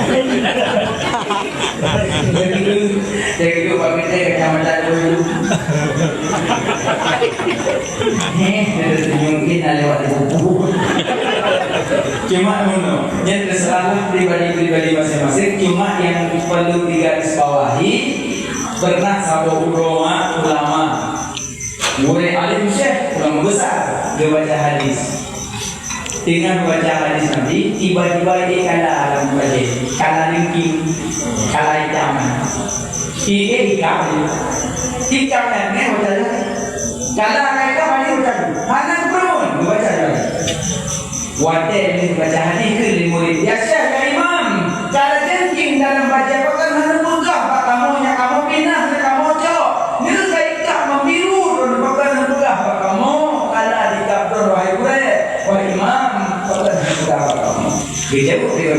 tu bagi saya kecamatan dulu. Mungkin ada lewat buku. Cuma yang terserah pribadi masing-masing. Cuma yang perlu digarisbawahi, pernah satu ulama, murid alim syekh, ulama besar, dia baca hadis. Dengan baca hadis Nabi, tiba-tiba dia kalah alam baca, kalah ringking, kalah hitam. Dia hikam ni baca lagi. Kalah mereka balik baca dulu. Mana pun baca lagi. Wadah ni baca hadis ke murid. Ya syekh, ya imam, kalah ringking dalam baca pakan mana pegah pak kamu yang kamu pindah yang kamu cok. Ni saya membiru dan pakan pegah pak kamu kalah di kapur wahai murid, wahai imam. Dia jawab dia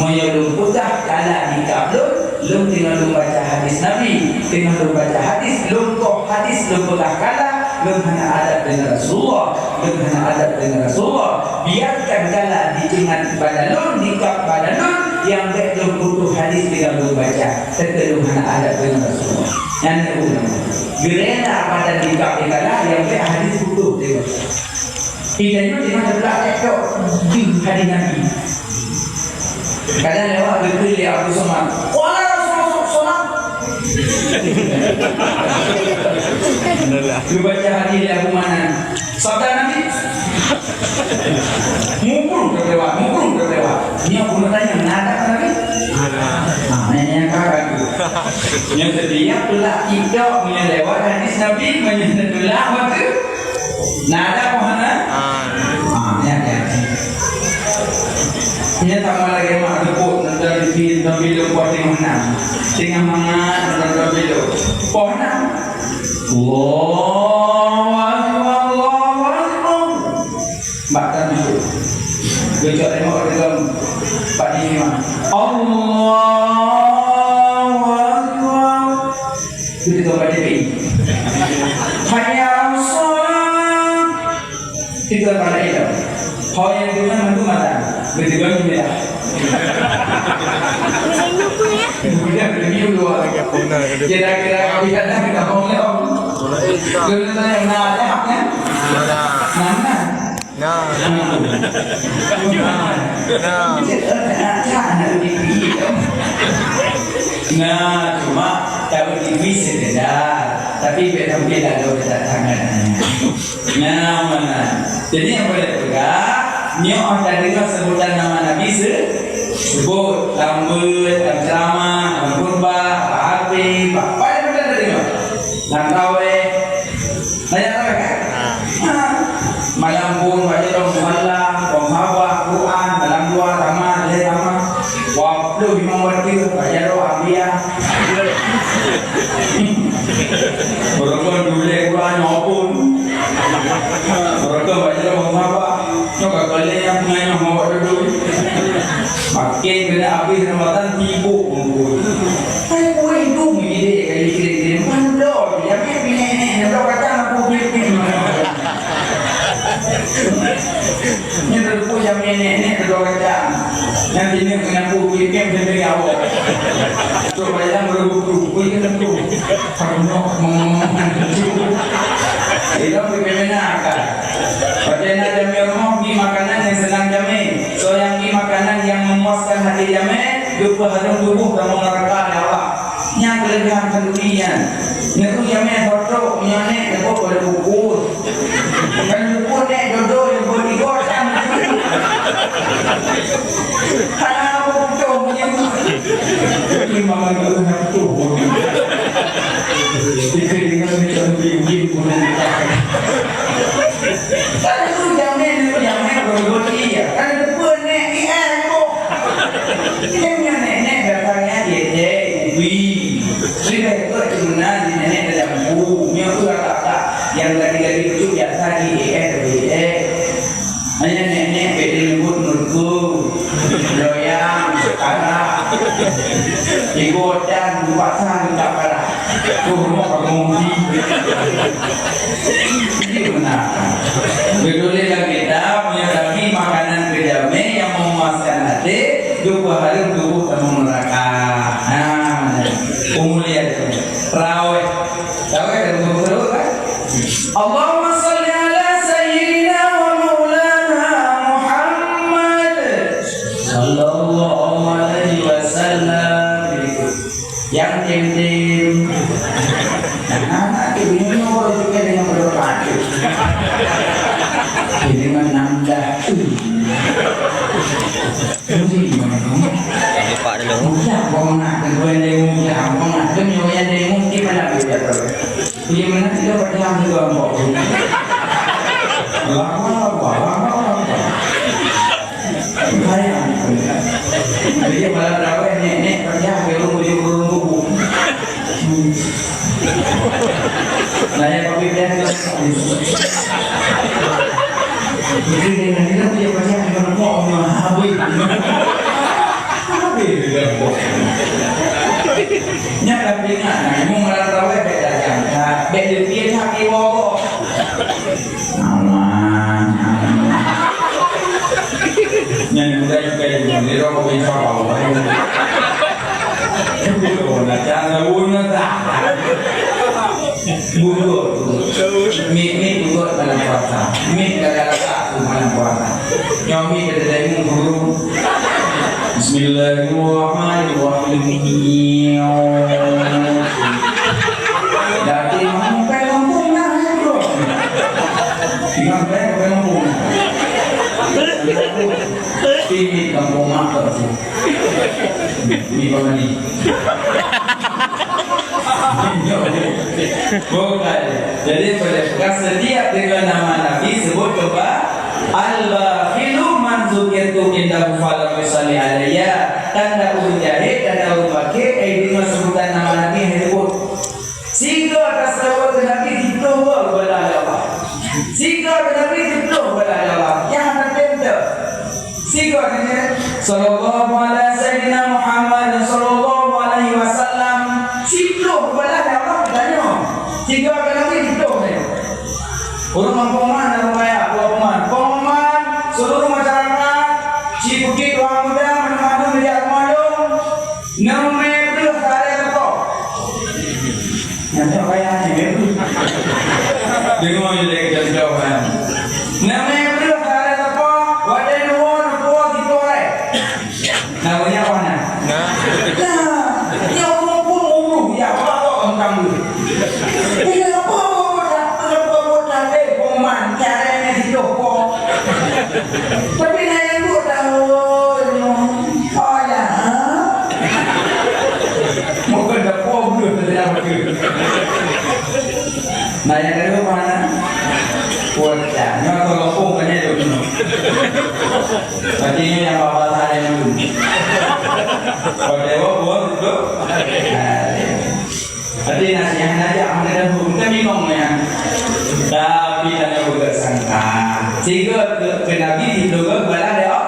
menyelum putah kala nikah lum tinggal lum baca hadis Nabi, tinggal lum baca hadis, lum kok hadis lum putah kala, lum hanya adab dengan Rasulullah, lum hanya adab dengan Rasulullah. Biarkan kala diingat pada lum nikah pada lum yang baik lum butuh hadis tinggal lum baca, tetap lum hanya adab dengan Rasulullah. Yang kedua, gerena pada nikah kala yang baik hadis butuh dia. Idanya di mana belakang tu di hadis Nabi. Kadang lewat betul dia Abu Somad. Wala Rasulullah solat. Lu baca hadis dia Abu mana? Sabda Nabi. Mukul terlewat. Ni aku nak tanya nada Nabi. Nanya kakak tu. Yang setiap pelak kita punya lewat hadis Nabi menyelak waktu. Nada mana? Ya. Ini tak malah lagi mak depuk nanti di bilu buat tengah mangat nanti bilu. Pohon. Allahu Akbar. Baca itu. Baca tengok dalam Pak ini mah. Allahu Akbar. Itu baca ini. Hayya itu pada itu. Kau yang punya mantu mata, berdua juga. Berdua dua. Kira-kira kau bisa dah kita mau ni om. Kita yang nak haknya. Nah, cuma tahu TV sedar, tapi beda ada tangannya. Nah, mana? Jadi yang boleh pegang, ni orang dah dengar sebutan nama Nabi sebut lambut, ceramah, khutbah, hati, apa yang boleh dengar? Langkawe, banyak kan? Malam pun baca dong malam, penghawa, Quran, dalam dua ramah, dia ramah. Waktu imam waktu baca doa Abiyah. Berapa dulu Quran maupun mereka baca mengapa nyok kalian yang punya mau dulu makin kena habis Ramadan tipu mungkin saya boleh itu ide kali kira-kira mana dia pilih nak kata aku pilih ni dulu yang nenek dulu kata yang ini punya aku pilih dari awal coba yang berbuku pilih tentu kalau itu bagaimana akal? Bagaimana jamin rumah di makanan yang senang jamin. So yang di makanan yang memuaskan hati jamin, juga harum tubuh dan menerka Allah. Yang kelebihan kedunian. Itu jamin foto, nyonek, itu boleh ukur. Dan ukur dek jodoh yang boleh digoreng. Karena aku butuh punya. Ini mama itu nak tuh. Dengan macam begini pun kan itu jamin bergoti ya kan depan nek aku ini nenek Rumah pengundi. Ini benar. Betulah kita punya kaki makanan kedame yang memuaskan hati. 2 hari tubuh kamu neraka. Nah, umulian raweh. Raweh dan tubuh kan? Allahumma salli ala sayyidina wa maulana Muhammad sallallahu alaihi wasallam. Yang tim-tim. Anak ini mau juga dengan berdoa. Ini menambah. Lupa dulu. Ya, nak kedua demo, ya, nak kedua yang demo gimana beda tu? Gimana kita berdiam juga mau? Lama. Jadi malam berapa ni berdiam belum buku. Nanya kopi dia tu. Jadi dia punya berdiam dengan mau habis. Nhắc làm tiếng này nhưng mà làm đâu để là chẳng thà để được kia thà kia vô nhân đây cây mình đâu có bên sau bầu vậy cái buồn là cha là buồn nó giả buồn rồi mít buồn mà làm quạt sao mít là giả mà làm quạt nhau mít là để mua luôn Bismillahirrahmanirrahim. Dati mampu na bro. Mampu. Ini kampung apa tu? Ini apa ni? Bukan. Jadi pada setiap dengan nama Nabi sebut coba Al-Bakhilu man dzukirtu indahu falam yusalli alayya. Tanda urut jahit, tanda urut bakir, dengan sebutan nama Nabi yang disebut. Sehingga atas sebut Nabi dituh kepada Allah. Sehingga Nabi dituh kepada Allah. Yang tertentu. Sehingga katanya sallallahu alaihi sayyidina Muhammad sallallahu alaihi wasallam. Dituh kepada Allah katanya. Sehingga Nabi dituh. Orang pemain dan pemain seluruh masyarakat Cibukit orang muda menemani menjadi Almadum nama itu hari apa? Nanti apa yang ini? Dengar je kita jawab. Nama itu hari apa? Wadah nuan buat ditore. Namanya apa nak? Nah, ya orang pun umur ya apa orang kamu? Ini apa? Pemain caranya didokong. Tapi nanya lu tahu, oh ya, mau kerja belum dalam itu. Nanya dari mana? Kuatnya, nyawa tolong banyak tu. Tadinya yang bapak saya dulu. Kalau buat itu, tadi nasihat aja, ambil hukum kita bingung ya. Tapi tanya bukan sangka. Sehingga ke Nabi didoga kepada dia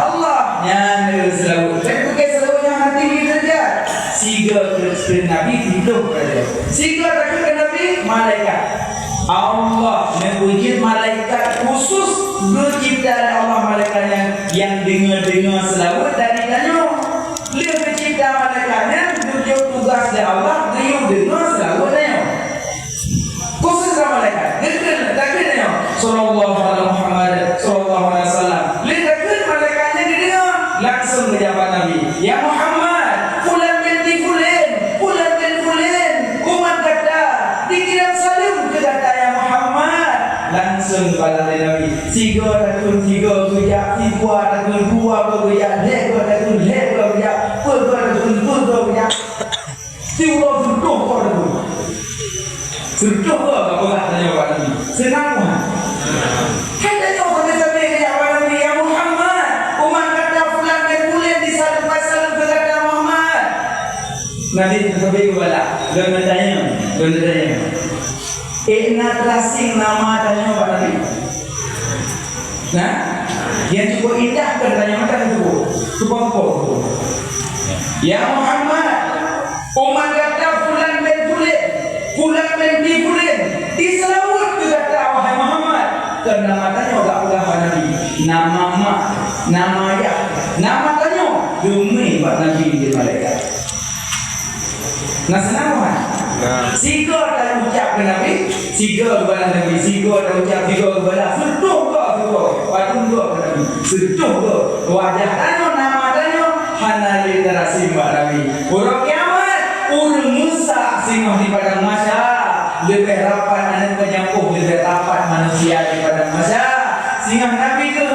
Allah yang selalu saya pakai selalu yang hati kita saja. Sehingga ke Nabi didoga kepada dia. Sehingga ke Nabi malaikat Allah mempunyai malaikat khusus bercipta Allah malaikatnya yang dengar selalu dari tanya. Dia bercipta malaikatnya dia tugas dari Allah dia dengar selalu tanya. Khusus malaikat dengar sallallahu alaihi Muhammad sallallahu alaihi wasallam. Lihat malaikatnya dia langsung ke jabat Nabi. Ya Muhammad, fulan binti fulan, umat kata dikirim salam ke kata ya Muhammad. Langsung pada Nabi. Tiga takun tiga gujak, dua takun dua gujak, dua takun gujak, dua takun gujak. Tiga takun takun. Sudah apa katanya Pak Nabi? Senang kan? Katanya orang kata ya Pak Nabi ya Muhammad, umat kata fulan dan fulan di satu pasal kata Muhammad. Nabi terlebih kepada dan tanya. Enak rasing nama tanya Pak Nabi. Nah, yang cukup indah katanya macam itu. Cukup. Ya Muhammad, umat kata fulan dan fulan Pulang mimpi pulen diselawut ke kata wahai Muhammad. Kerana matanya ulah Nabi. Nama mak, nama ayah, nama tanya demi buat Nabi di malaikat. Nah senang kan? Siga tak ucap ke Nabi, siga kepada Nabi, siga tak ucap, siga kepada setuh ke siga, patung ke Nabi, setuh ke wajah tanya, nama tanya, hanali terasi buat Nabi. Orang kiamat, orang Musa singoh di padang mahsyar, lebih rapat anak penyampuh, lebih rapat manusia di padang mahsyar. Singoh Nabi ke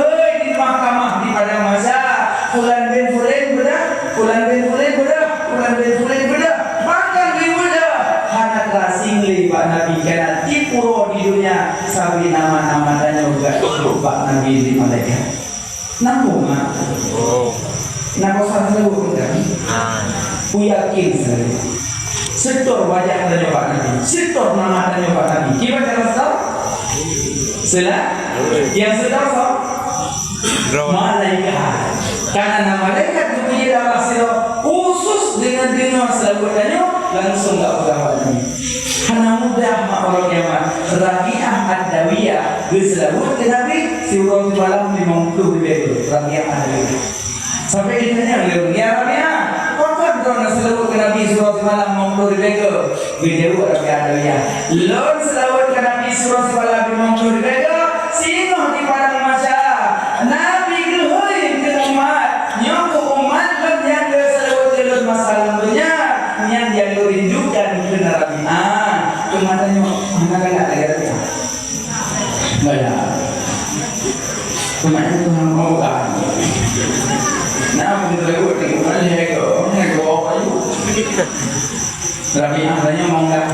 di mahkamah di padang mahsyar, fulan bin fulan bedah, fulan bin fulan bedah, fulan bin fulan bedah. Singli Pak Nabi kena tipuro di dunia sabi nama-nama tanya juga Pak Nabi di malaikat. Nampung mak. Nako satu kan? Yakin sekali. Setor wajah tanya Pak Nabi. Setor nama tanya Pak Nabi. Gimana cara setor? Selah. Yang setor so? Malaikat. Karena nama malaikat itu adalah setor khusus dengan dengar selalu langsung tak berapa Nabi. Karena mudah mak orang kiamat Rabi'ah Ad-Dawiyah disebut ke Nabi si orang malam 50 lebih Rabi'ah Ad-Dawiyah sampai ditanya beliau ya Rabi'ah kau kan disebut ke Nabi si orang malam 50 lebih video Rabi'ah Ad-Dawiyah lon selawat ke Nabi si orang malam 50 lebih sinoh di padang mahsyar Nabi geloy ke umat nyoko umat yang selawat ke masalah dunia yang dia rindukan ke Rabi'ah. Matanya mana kan ada lagi enggak ya cuma itu yang mau kan nah begitu lagi tinggal nego apa itu tapi akhirnya mau enggak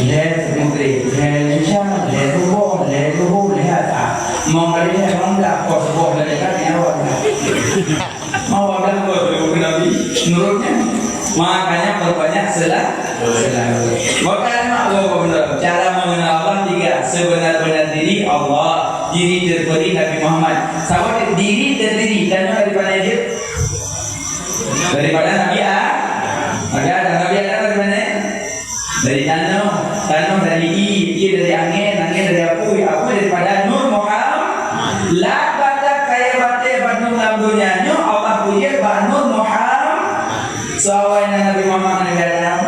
lihat menteri lihat siapa lihat tubuh lihat mau kali ini mau enggak kos dari kan ya mau ada kos Nabi menurutnya makanya berbanyak selalu. Bukan maklum benar. Cara mengenal Allah tiga. Sebenar-benar diri Allah, diri diri Nabi Muhammad. Sama diri diri dan daripada dia daripada Nabi ada Nabi ada dari mana? Dari tanah dari I dari angin dari apu daripada Nur Muhammad. La pada kaya bate badung lambunya nyo Allah punya Nur Muhammad. Sawainya Nabi Muhammad Nabi Adam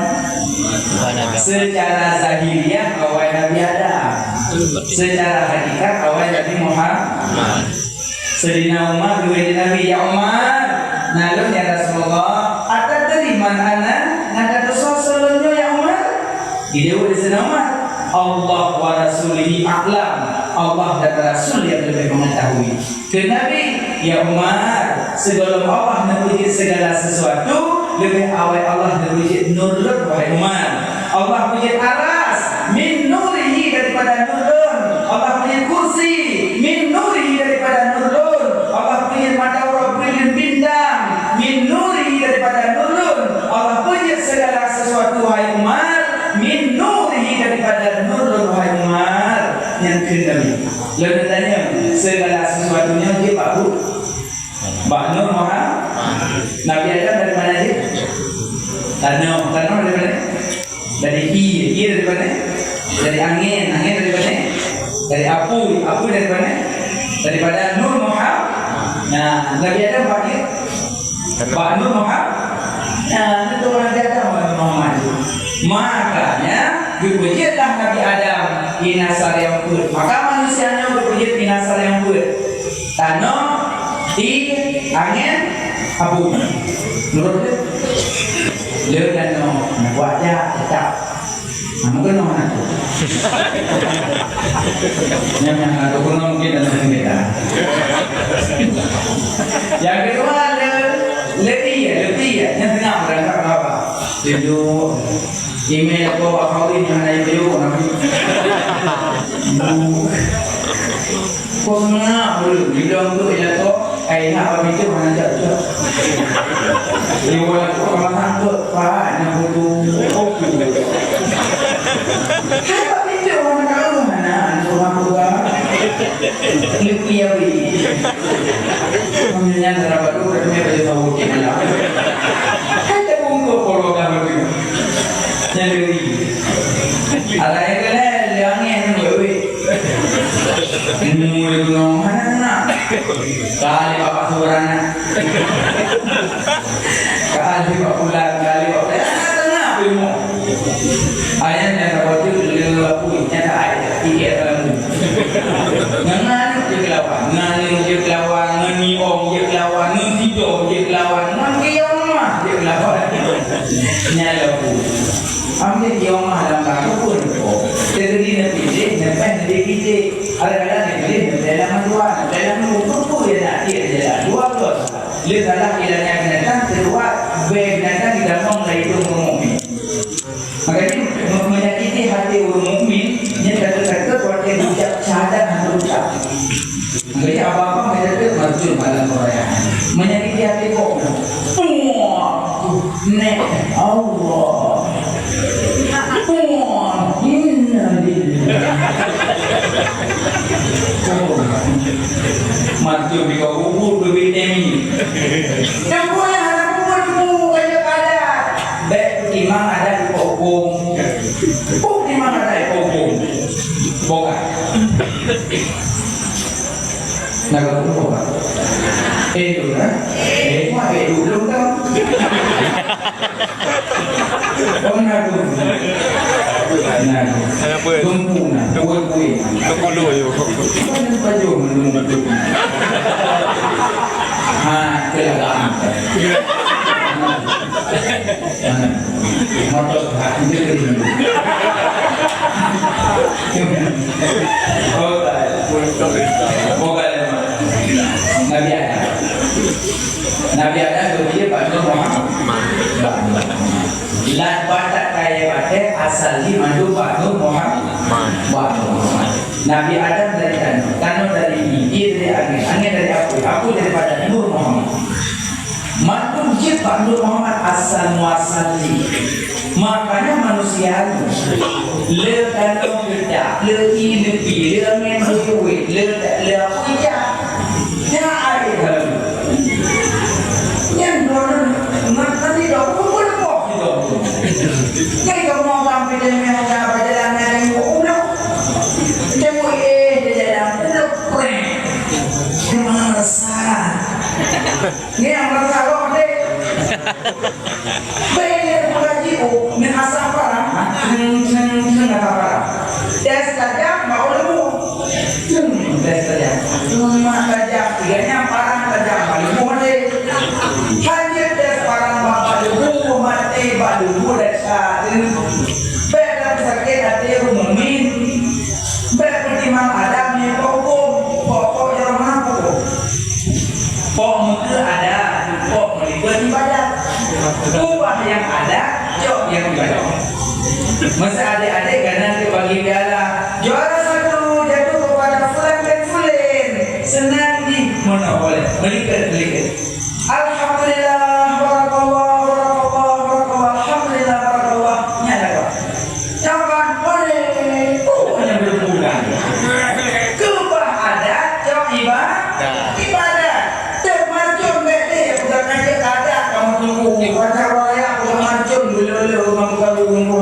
secara zahiriah awal Nabi Adam secara hakikat awal Nabi Muhammad Sayyidina Umar dua Nabi ya Umar nalun ya Rasulullah ada dari mana ada dosa selalunya ya Umar dia udah senama Allah wa rasulihi a'lam Allah dan Rasul yang lebih mengetahui ke Nabi ya Umar sebelum Allah memuji segala sesuatu lebih awal Allah memuji nurun wahai Umar Allah puji aras min nurihi daripada nurun Allah puji kursi min nurihi daripada nurun Allah puji mata orang puji bintang min nurihi daripada nurun Allah puji segala sesuatu wahai Umar min nurihi daripada nurun wahai Umar yang kedua lalu tanya segala sesuatunya dia Pak Nur Muhammad Nabi Adam dari mana dia? Tanah dari mana? Dari I dari mana? Dari angin dari mana? Dari apu dari mana? Daripada Nur Muhammad. Nah, Nabi Adam Pak Nur Muhammad. Nah, itu Nabi Adam Muhammad. Makanya dipujilah Nabi Adam inasar yang kuat. Maka manusianya dipuji inasar yang kuat. Tanah di angin abu menurut dia dan wajah tetap mungkin orang itu yang ada pun mungkin dan kita yang kedua letih yang tengah berangkat apa video email atau apa ini yang ada video kau nak belum bilang tu ya tu nak apa itu mana jatuh dia buat orang takut pak nak butuh kopi apa itu orang tahu mana orang tua lebih ya beri namanya terapa tu kerana dia tahu kita ada bungkus kalau dah begitu yang beri Mulut no, mana kali bapak suaranya, kali bapak pulang, kali bapak tengah filmu. Ayah yang dapat itu aku nyata ayah tiket kamu. Ngan jelawan, ngani om jelawan, ngani dom jelawan, ngani mah jelawan. Nyala aku. Ambil dia mah dalam kamu pun. Jadi nampak dia kita ada dalam dua dalam buku ya dia dua los. Lihat dalam ilahnya binatang kedua binatang di dalam itu mukmin. Makanya menyakiti hati orang mukmin yang kata-kata waktu ucap syahadat harus ucap. Makanya apa-apa mereka masuk dalam perayaan. Menyakiti hati kok. Nek Allah. Mati bika kubur bebitemi. Yang punya anak kubur kayak ada. Baik timang ada di pokong. Timang ada di pokong. Boga. Naga pun boga. Itu kan? Mah dulu kan? Oh nadu. Apa? Tumpu na. Tuwi. Kekulo yo. Ano pa yun? Ha, kailangan. Motor ha, hindi rin. Boga naman. Nabi Adam dia Pak Nur Muhammad. Lat batak kaya batak asal di mandu Pak Nur Muhammad. Nabi Adam dari Tanur dari Ini dari Angin dari Aku daripada Nur Muhammad. Mandu jid Pak Nur Muhammad asal muasali. Makanya manusia le kanu kita le ini le men duit le puja ya ada yang dorang nanti dok pun kok gitu jadi kalau mau sampai dengan apa jalan yang udah temu jalan udah keren memang resah ini yang resah kok deh bayar mengaji ni asal parah nggak parah des saja mau lemu des saja cuma saja tiganya parah saja paling boleh hanya des parah bapak lemu mati baru boleh saat beda sakit hati rumin beda pertimang ada ni pokok yang mana pokok muka ada pokok melibet ibadat ubah yang ada jok yang ibadat. Masa adik-adik kadang bagi piala juara satu jatuh kepada fulan dan fulan senang di mana boleh berikan alhamdulillah barakallah alhamdulillah barakallah nyala kok jangan boleh hanya berbulan kebah ada jok ibadah termacun bete bukan aja ada kamu tunggu baca raya bukan macun dulu kamu tunggu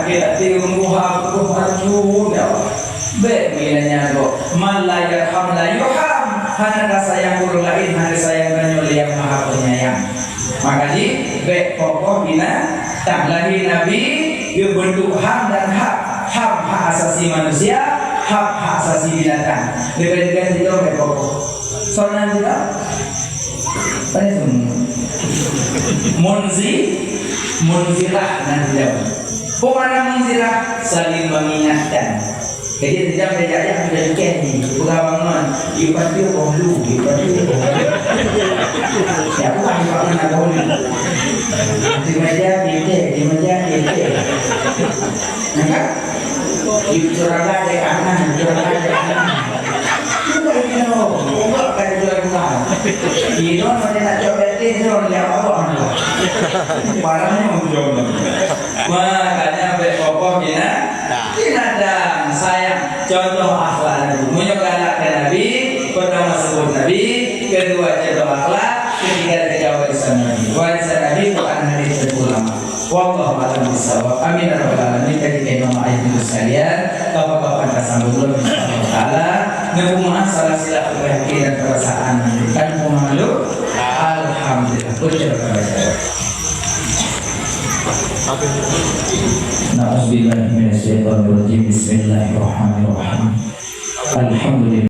kita tengok aku harus begilanya kok malayar hamla yuham hanya sayang guru lain hanya sayang kanyol yang maha penyayang maka di bek pokok bina tak lagi nabi dia bentuk ham dan hak asasi manusia hak asasi binatang diberikan itu bek pokok soalnya kita apa itu munzirah nanti jauh. Pemana munzirah saling mengingatkan. Jadi tidak beda yang sudah dikeni. Pengawangan ibadah bohlu, ya bukan ibadah bohlu. Di meja di meja. Nah, di curaga de kanan. Enggak kayak jual-jual. Ini orang nak copet ini orang yang apa? Parahnya mau jual. Makanya pokok kita dan sayang contoh akhlak Nabi. Menyokalkan Nabi pertama sebut Nabi, kedua contoh akhlak, ketiga tiga warisan Nabi. Warisan Nabi bukan hadis dan ulama. Wallahu a'lam bishawab. Amin ya rabbal alamin. Ketika Imam Ayat itu sekalian, kapan-kapan kasambung dulu insyaallah taala. Ngebumaha salah sila kebahagiaan dan perasaan kan malu. Alhamdulillah. Ucap kepada Na'udzubillahi minasyaitonir rajim. Bismillahirrahmanirrahim. Alhamdulillah.